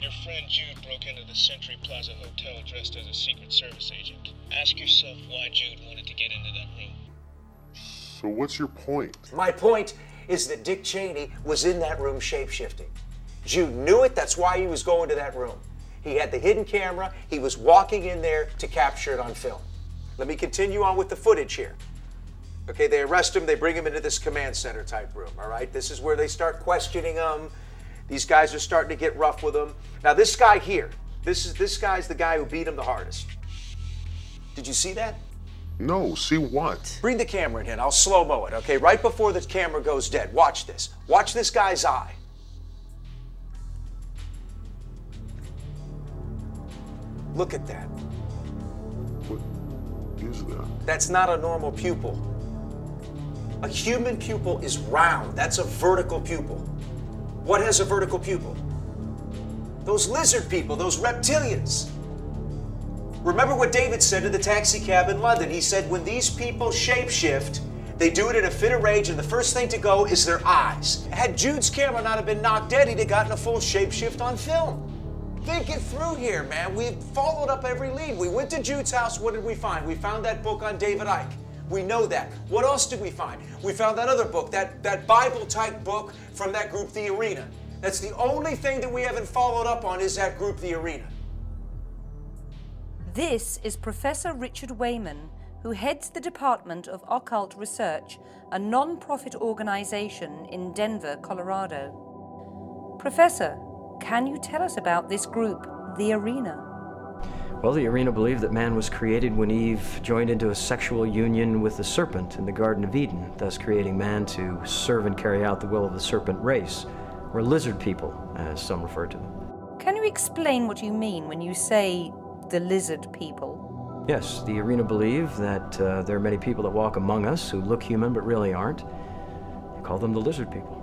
Your friend Jude broke into the Century Plaza Hotel dressed as a Secret Service agent. Ask yourself why Jude wanted to get into that room. So what's your point? My point is that Dick Cheney was in that room shape-shifting. Jude knew it, that's why he was going to that room. He had the hidden camera, he was walking in there to capture it on film. Let me continue on with the footage here. Okay, they arrest him, they bring him into this command center type room, all right? This is where they start questioning him. These guys are starting to get rough with him. Now this guy here, this guy's the guy who beat him the hardest. Did you see that? No, see what? Bring the camera in here, I'll slow-mo it, okay? Right before the camera goes dead, watch this. Watch this guy's eye. Look at that. What is that? That's not a normal pupil. A human pupil is round. That's a vertical pupil. What has a vertical pupil? Those lizard people, those reptilians. Remember what David said to the taxi cab in London. He said, when these people shapeshift, they do it in a fit of rage, and the first thing to go is their eyes. Had Jude's camera not have been knocked dead, he'd have gotten a full shapeshift on film. Think it through here, man. We've followed up every lead. We went to Jude's house. What did we find? We found that book on David Icke. We know that. What else did we find? We found that other book, that Bible-type book from that group, The Arena. That's the only thing that we haven't followed up on is that group, The Arena. This is Professor Richard Wayman, who heads the Department of Occult Research, a non-profit organization in Denver, Colorado. Professor, can you tell us about this group, the Arena? Well, the Arena believed that man was created when Eve joined into a sexual union with the serpent in the Garden of Eden, thus creating man to serve and carry out the will of the serpent race, or lizard people, as some refer to them. Can you explain what you mean when you say the lizard people? Yes, the Arena believe that there are many people that walk among us who look human but really aren't. They call them the lizard people.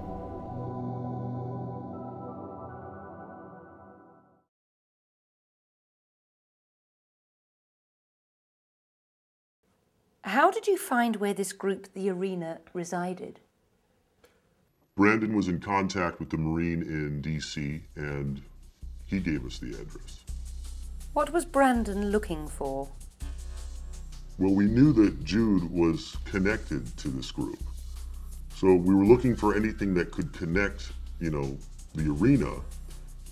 How did you find where this group, the Arena, resided? Brandon was in contact with the Marine in D.C. and he gave us the address. What was Brandon looking for? Well, we knew that Jude was connected to this group. So we were looking for anything that could connect, the Arena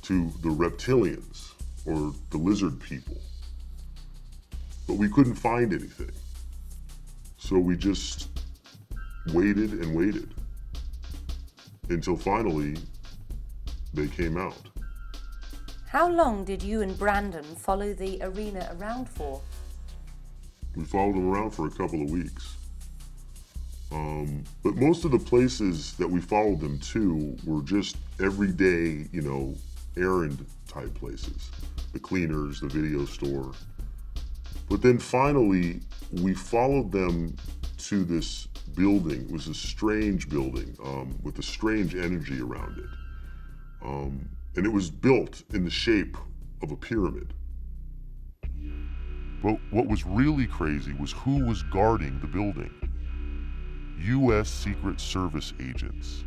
to the reptilians or the lizard people. But we couldn't find anything. So we just waited and waited until finally they came out. How long did you and Brandon follow the Arena around for? We followed them around for a couple of weeks. But most of the places that we followed them to were just everyday, errand type places. The cleaners, the video store. But then finally, we followed them to this building. It was a strange building with a strange energy around it. And it was built in the shape of a pyramid. But what was really crazy was who was guarding the building. U.S. Secret Service agents.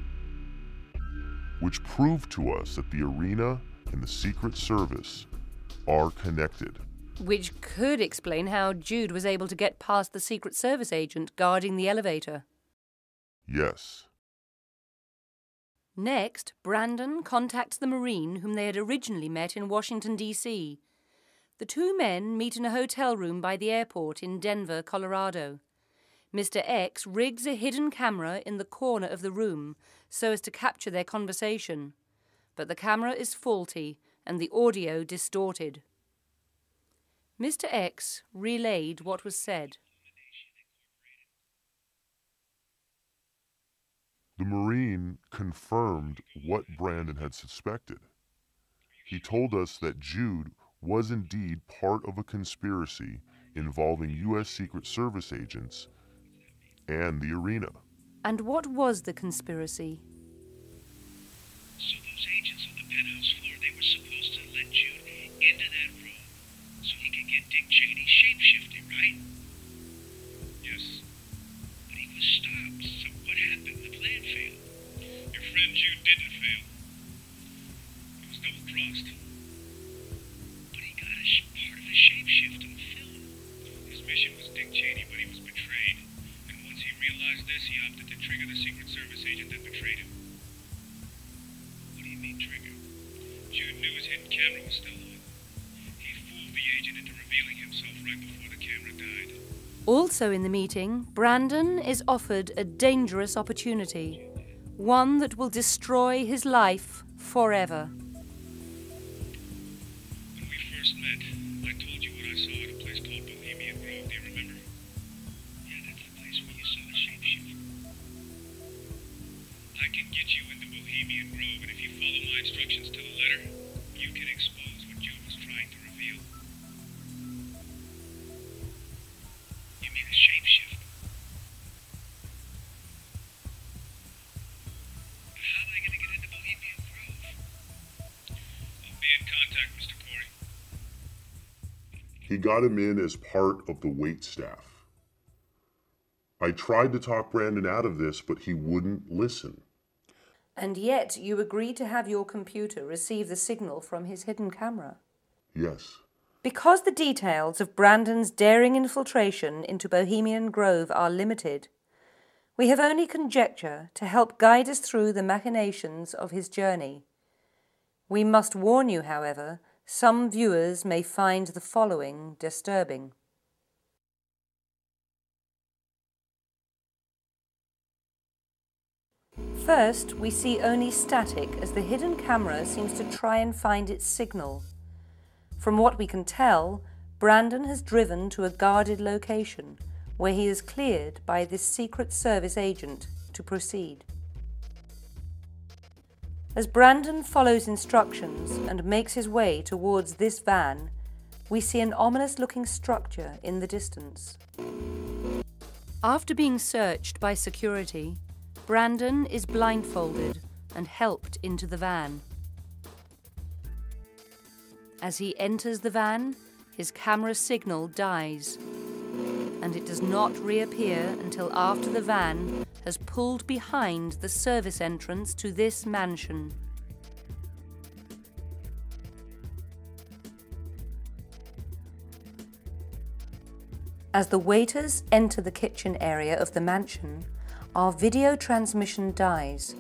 Which proved to us that the Arena and the Secret Service are connected. Which could explain how Jude was able to get past the Secret Service agent guarding the elevator. Yes. Next, Brandon contacts the Marine whom they had originally met in Washington, D.C. The two men meet in a hotel room by the airport in Denver, Colorado. Mr. X rigs a hidden camera in the corner of the room so as to capture their conversation. But the camera is faulty and the audio distorted. Mr. X relayed what was said. The Marine confirmed what Brandon had suspected. He told us that Jude was indeed part of a conspiracy involving U.S. Secret Service agents and the Arena. And what was the conspiracy? So those agents on the penthouse floor, they were supposed to let Jude into that room so he could get Dick Cheney shape-shifting, right? Yes. But he was stopped, so what happened? The plan failed. Your friend Jude didn't fail. He was double-crossed. But he got part of his shape-shift on film. His mission was Dick Cheney, but he was betrayed. And once he realized this, he opted to trigger the Secret Service agent that betrayed him. What do you mean, trigger? Jude knew his hidden camera was still on. He fooled the agent into revealing himself right before the camera died. Also in the meeting, Brandon is offered a dangerous opportunity. One that will destroy his life forever. When we first met, I told you what I saw at a place called Bohemian Grove. Do you remember? Yeah, that's the place where you saw the shapeshift. I can get you into Bohemian Grove, and if you follow my instructions to the letter, you can expose what Jude was trying to reveal. You mean a shapeshift? How am I going to get into Bohemian Grove? I'll be in contact, Mr. Corey. He got him in as part of the wait staff. I tried to talk Brandon out of this, but he wouldn't listen. And yet you agreed to have your computer receive the signal from his hidden camera. Yes. Because the details of Brandon's daring infiltration into Bohemian Grove are limited, we have only conjecture to help guide us through the machinations of his journey. We must warn you, however, some viewers may find the following disturbing. first, we see only static as the hidden camera seems to try and find its signal. From what we can tell, Brandon has driven to a guarded location where he is cleared by this Secret Service agent to proceed. As Brandon follows instructions and makes his way towards this van, we see an ominous-looking structure in the distance. After being searched by security, Brandon is blindfolded and helped into the van. As he enters the van, his camera signal dies, and it does not reappear until after the van has pulled behind the service entrance to this mansion. As the waiters enter the kitchen area of the mansion, our video transmission dies,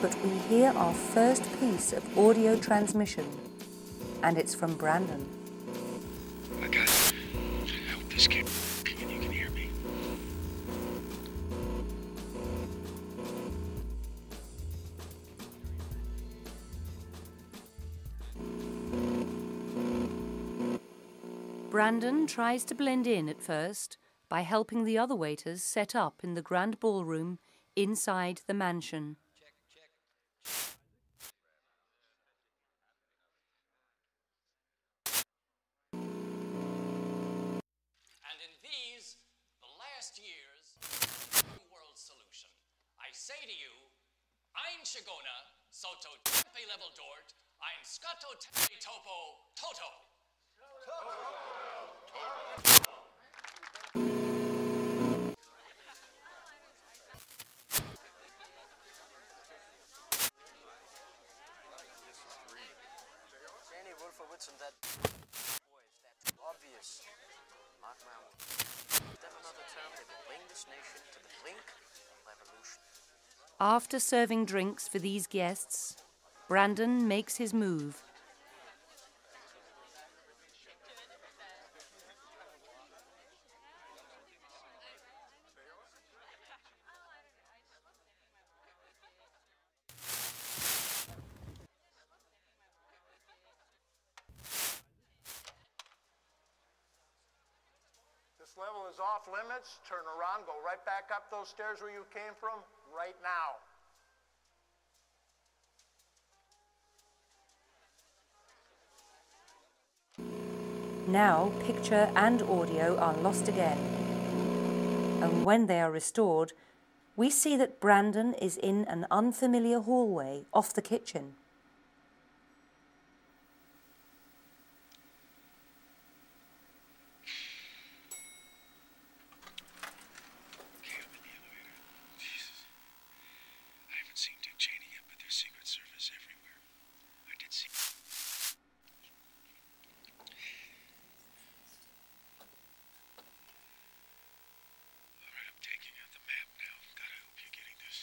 but we hear our first piece of audio transmission, and it's from Brandon. I got it. I hope this kid and you can hear me. Brandon tries to blend in at first by helping the other waiters set up in the grand ballroom inside the mansion. And in these, the last years, world solution, I say to you, Ein Shigona, Soto Tempe Level Dort, Ein Scotto Tempe Topo Toto. Jenny Wolfowitz and that boy, is that obvious? Mark my words. Then another term, they will bring this nation to the brink of revolution. After serving drinks for these guests, Brandon makes his move. This level is off limits. Turn around, go right back up those stairs where you came from, right now. Now, picture and audio are lost again. And when they are restored, we see that Brandon is in an unfamiliar hallway off the kitchen. I haven't seen Dick Cheney yet, but there's Secret Service everywhere. I did see. Alright, I'm taking out the map now. God, I hope you're getting this.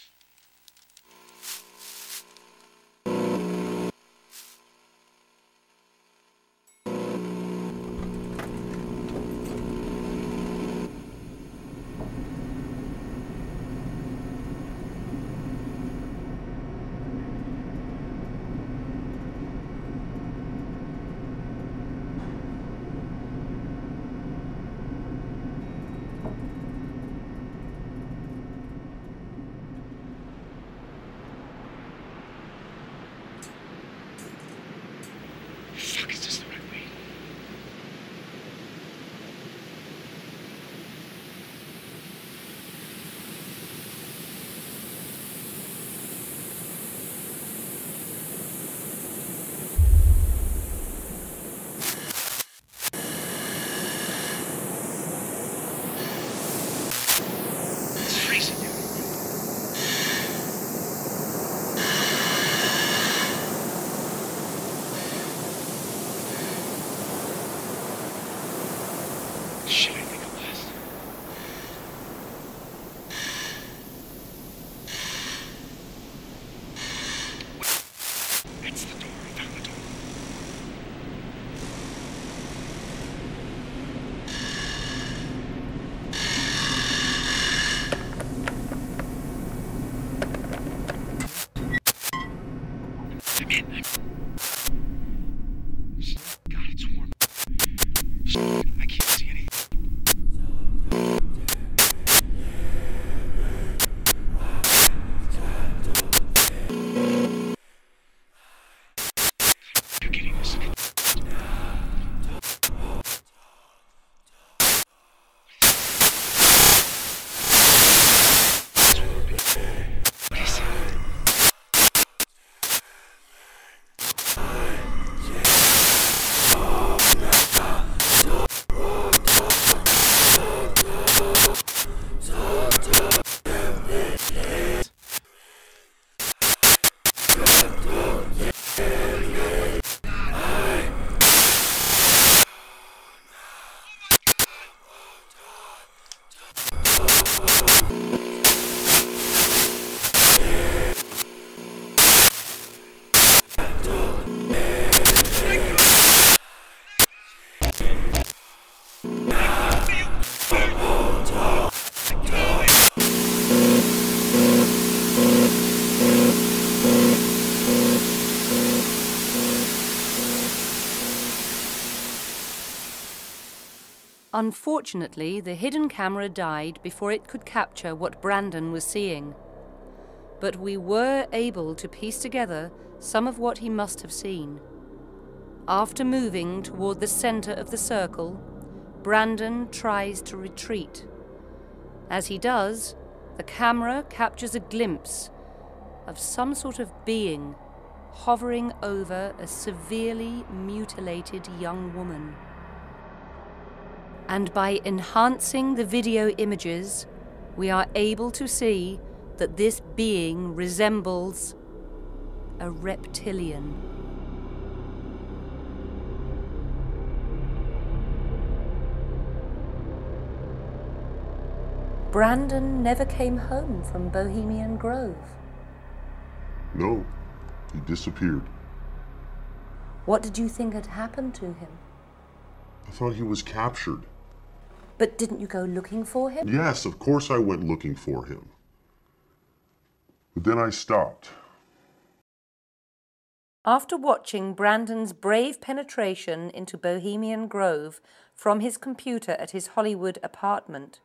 I can't see anything. You're getting this. What is it? Unfortunately, the hidden camera died before it could capture what Brandon was seeing. But we were able to piece together some of what he must have seen. After moving toward the center of the circle, Brandon tries to retreat. As he does, the camera captures a glimpse of some sort of being hovering over a severely mutilated young woman. And by enhancing the video images, we are able to see that this being resembles a reptilian. Brandon never came home from Bohemian Grove. No, he disappeared. What did you think had happened to him? I thought he was captured. But didn't you go looking for him? Yes, of course I went looking for him. But then I stopped. After watching Brandon's brave penetration into Bohemian Grove from his computer at his Hollywood apartment,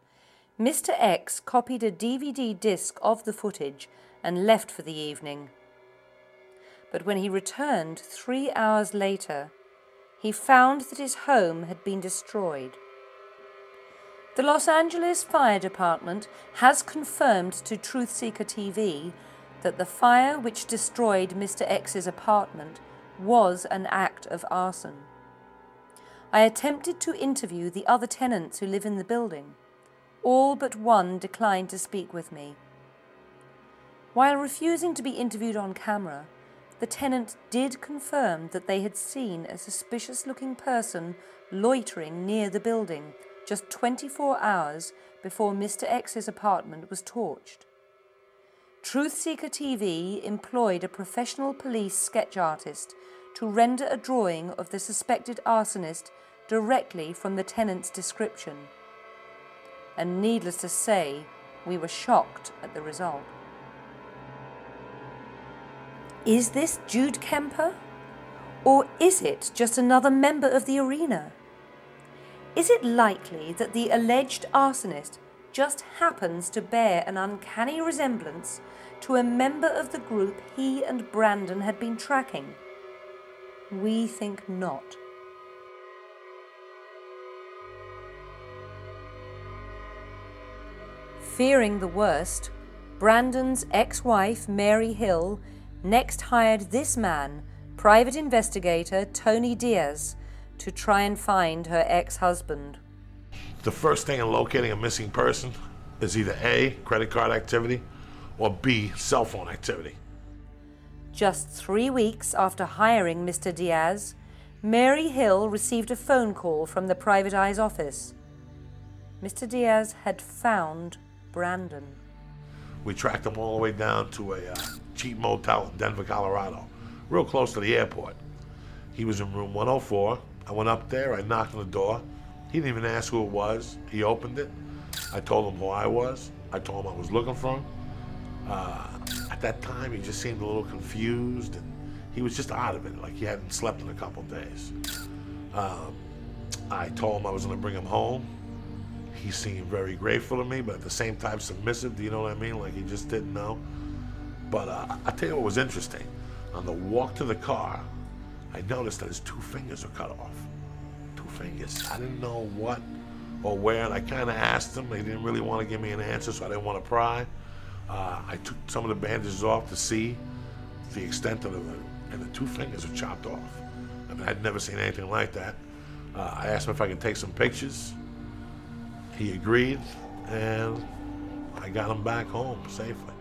Mr. X copied a DVD disc of the footage and left for the evening. But when he returned 3 hours later, he found that his home had been destroyed. The Los Angeles Fire Department has confirmed to Truthseeker TV that the fire which destroyed Mr. X's apartment was an act of arson. I attempted to interview the other tenants who live in the building. All but one declined to speak with me. While refusing to be interviewed on camera, the tenant did confirm that they had seen a suspicious-looking person loitering near the building just 24 hours before Mr. X's apartment was torched. Truthseeker TV employed a professional police sketch artist to render a drawing of the suspected arsonist directly from the tenant's description. And needless to say, we were shocked at the result. Is this Jude Kemper? Or is it just another member of the arena? Is it likely that the alleged arsonist just happens to bear an uncanny resemblance to a member of the group he and Brandon had been tracking? We think not. Fearing the worst, Brandon's ex-wife, Mary Hill, next hired this man, private investigator Tony Diaz, to try and find her ex-husband. The first thing in locating a missing person is either A, credit card activity, or B, cell phone activity. Just 3 weeks after hiring Mr. Diaz, Mary Hill received a phone call from the Private Eye's office. Mr. Diaz had found Brandon. We tracked him all the way down to a cheap motel in Denver, Colorado, real close to the airport. He was in room 104. I went up there, I knocked on the door. He didn't even ask who it was. He opened it. I told him who I was. I told him I was looking for him. At that time, he just seemed a little confused, and he was just out of it, like he hadn't slept in a couple days. I told him I was going to bring him home. He seemed very grateful to me, but at the same time submissive, do you know what I mean? Like he just didn't know. But I'll tell you what was interesting. On the walk to the car, I noticed that his 2 fingers were cut off. 2 fingers. I didn't know what or where, and I kind of asked him. He didn't really want to give me an answer, so I didn't want to pry. I took some of the bandages off to see the extent of it, and the 2 fingers were chopped off. I mean, I'd never seen anything like that. I asked him if I could take some pictures. He agreed, and I got him back home safely.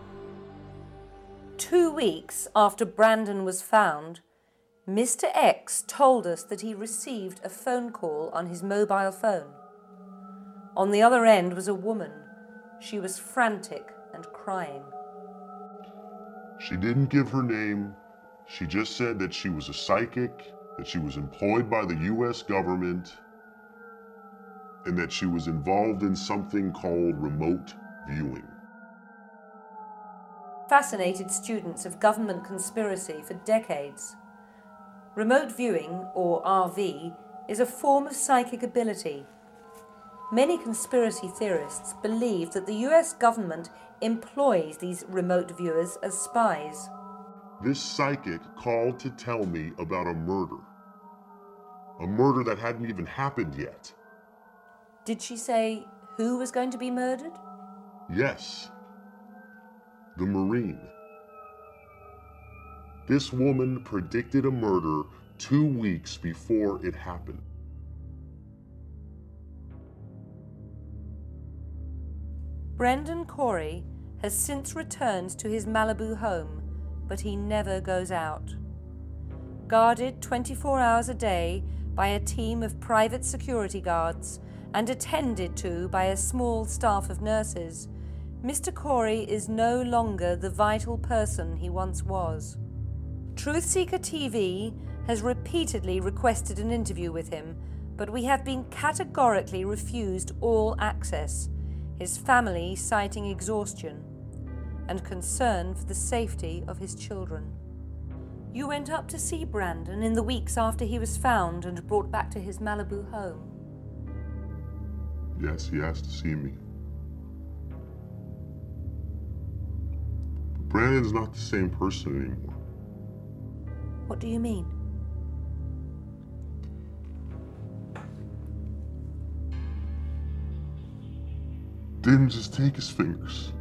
2 weeks after Brandon was found, Mr. X told us that he received a phone call on his mobile phone. On the other end was a woman. She was frantic and crying. She didn't give her name. She just said that she was a psychic, that she was employed by the US government, and that she was involved in something called remote viewing. Fascinated students of government conspiracy for decades. Remote viewing, or RV, is a form of psychic ability. Many conspiracy theorists believe that the US government employs these remote viewers as spies. This psychic called to tell me about a murder. A murder that hadn't even happened yet. Did she say who was going to be murdered? Yes. The Marine. This woman predicted a murder 2 weeks before it happened. Brendan Corey has since returned to his Malibu home, but he never goes out. Guarded 24 hours a day by a team of private security guards and attended to by a small staff of nurses, Mr. Corey is no longer the vital person he once was. Truthseeker TV has repeatedly requested an interview with him, but we have been categorically refused all access, his family citing exhaustion and concern for the safety of his children. You went up to see Brandon in the weeks after he was found and brought back to his Malibu home. Yes, he asked to see me. But Brandon's not the same person anymore. What do you mean? Didn't just take his fingers.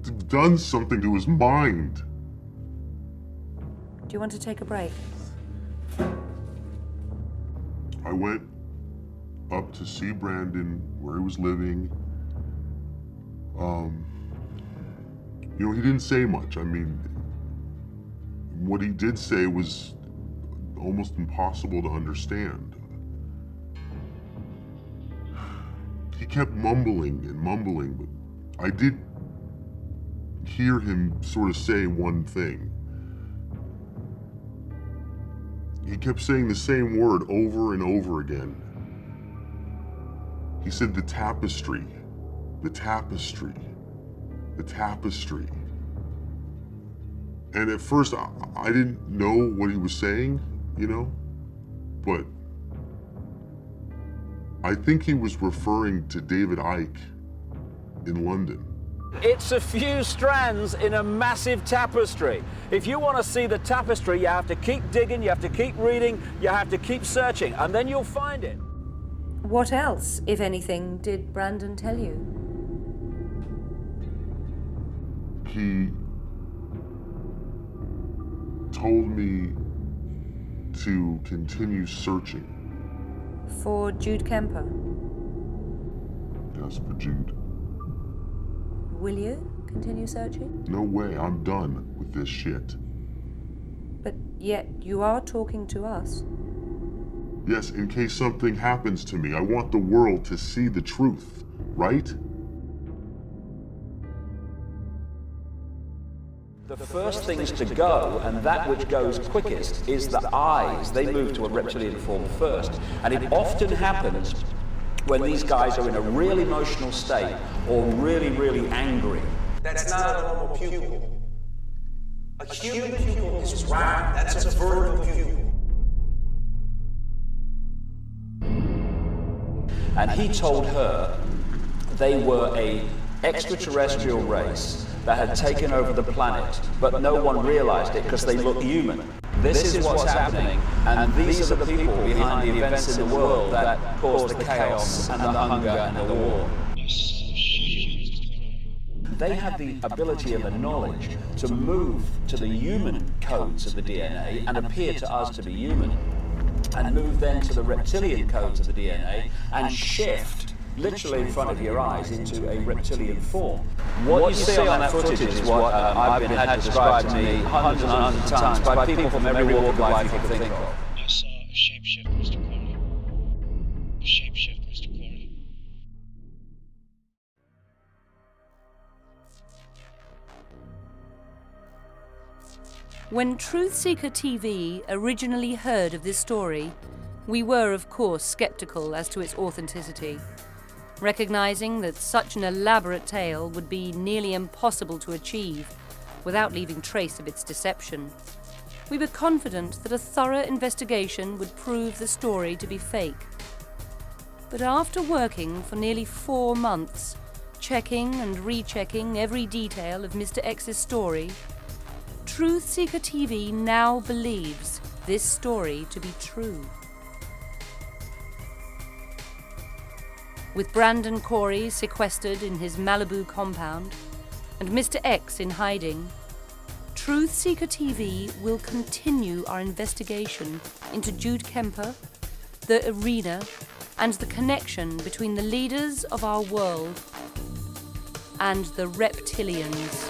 They've done something to his mind. Do you want to take a break? I went up to see Brandon where he was living. You know, he didn't say much. I mean, what he did say was almost impossible to understand. He kept mumbling and mumbling, but I did hear him sort of say one thing. He kept saying the same word over and over again. He said the tapestry, the tapestry, the tapestry. And at first I didn't know what he was saying, you know, but I think he was referring to David Icke in London. It's a few strands in a massive tapestry. If you want to see the tapestry, you have to keep digging, you have to keep reading, you have to keep searching, and then you'll find it. What else, if anything, did Brandon tell you? He told me to continue searching. For Jude Kemper? Yes, for Jude. Will you continue searching? No way, I'm done with this shit. But yet you are talking to us. Yes, in case something happens to me, I want the world to see the truth, right? The first things to go, and that which goes quickest, is the eyes. They move to a reptilian form first. And it often happens when these guys are in a real emotional state or really, really angry. That's not a normal pupil. A human pupil is round. That's a vertical pupil. and he told her they were a extraterrestrial race that had taken over the planet, but no one realized it because they look human. This is what's happening, and these are the people behind the events in the world that caused the chaos and the hunger and the war. They have the ability and the knowledge to move to the human codes of the DNA and appear to us to be human, and move then to the reptilian codes of the DNA and shift literally in front of your eyes into a reptilian form. What you see on that footage is what I've been had described to me hundreds and hundreds of times by people from every walk of life you can think of. I saw a shapeshift, Mr. Corey. A shapeshift, Mr. Corey. When Truthseeker TV originally heard of this story, we were, of course, skeptical as to its authenticity, recognizing that such an elaborate tale would be nearly impossible to achieve without leaving trace of its deception. We were confident that a thorough investigation would prove the story to be fake. But after working for nearly 4 months, checking and rechecking every detail of Mr. X's story, Truthseeker TV now believes this story to be true. With Brandon Corey sequestered in his Malibu compound and Mr. X in hiding, Truthseeker TV will continue our investigation into Jude Kemper, the arena, and the connection between the leaders of our world and the reptilians.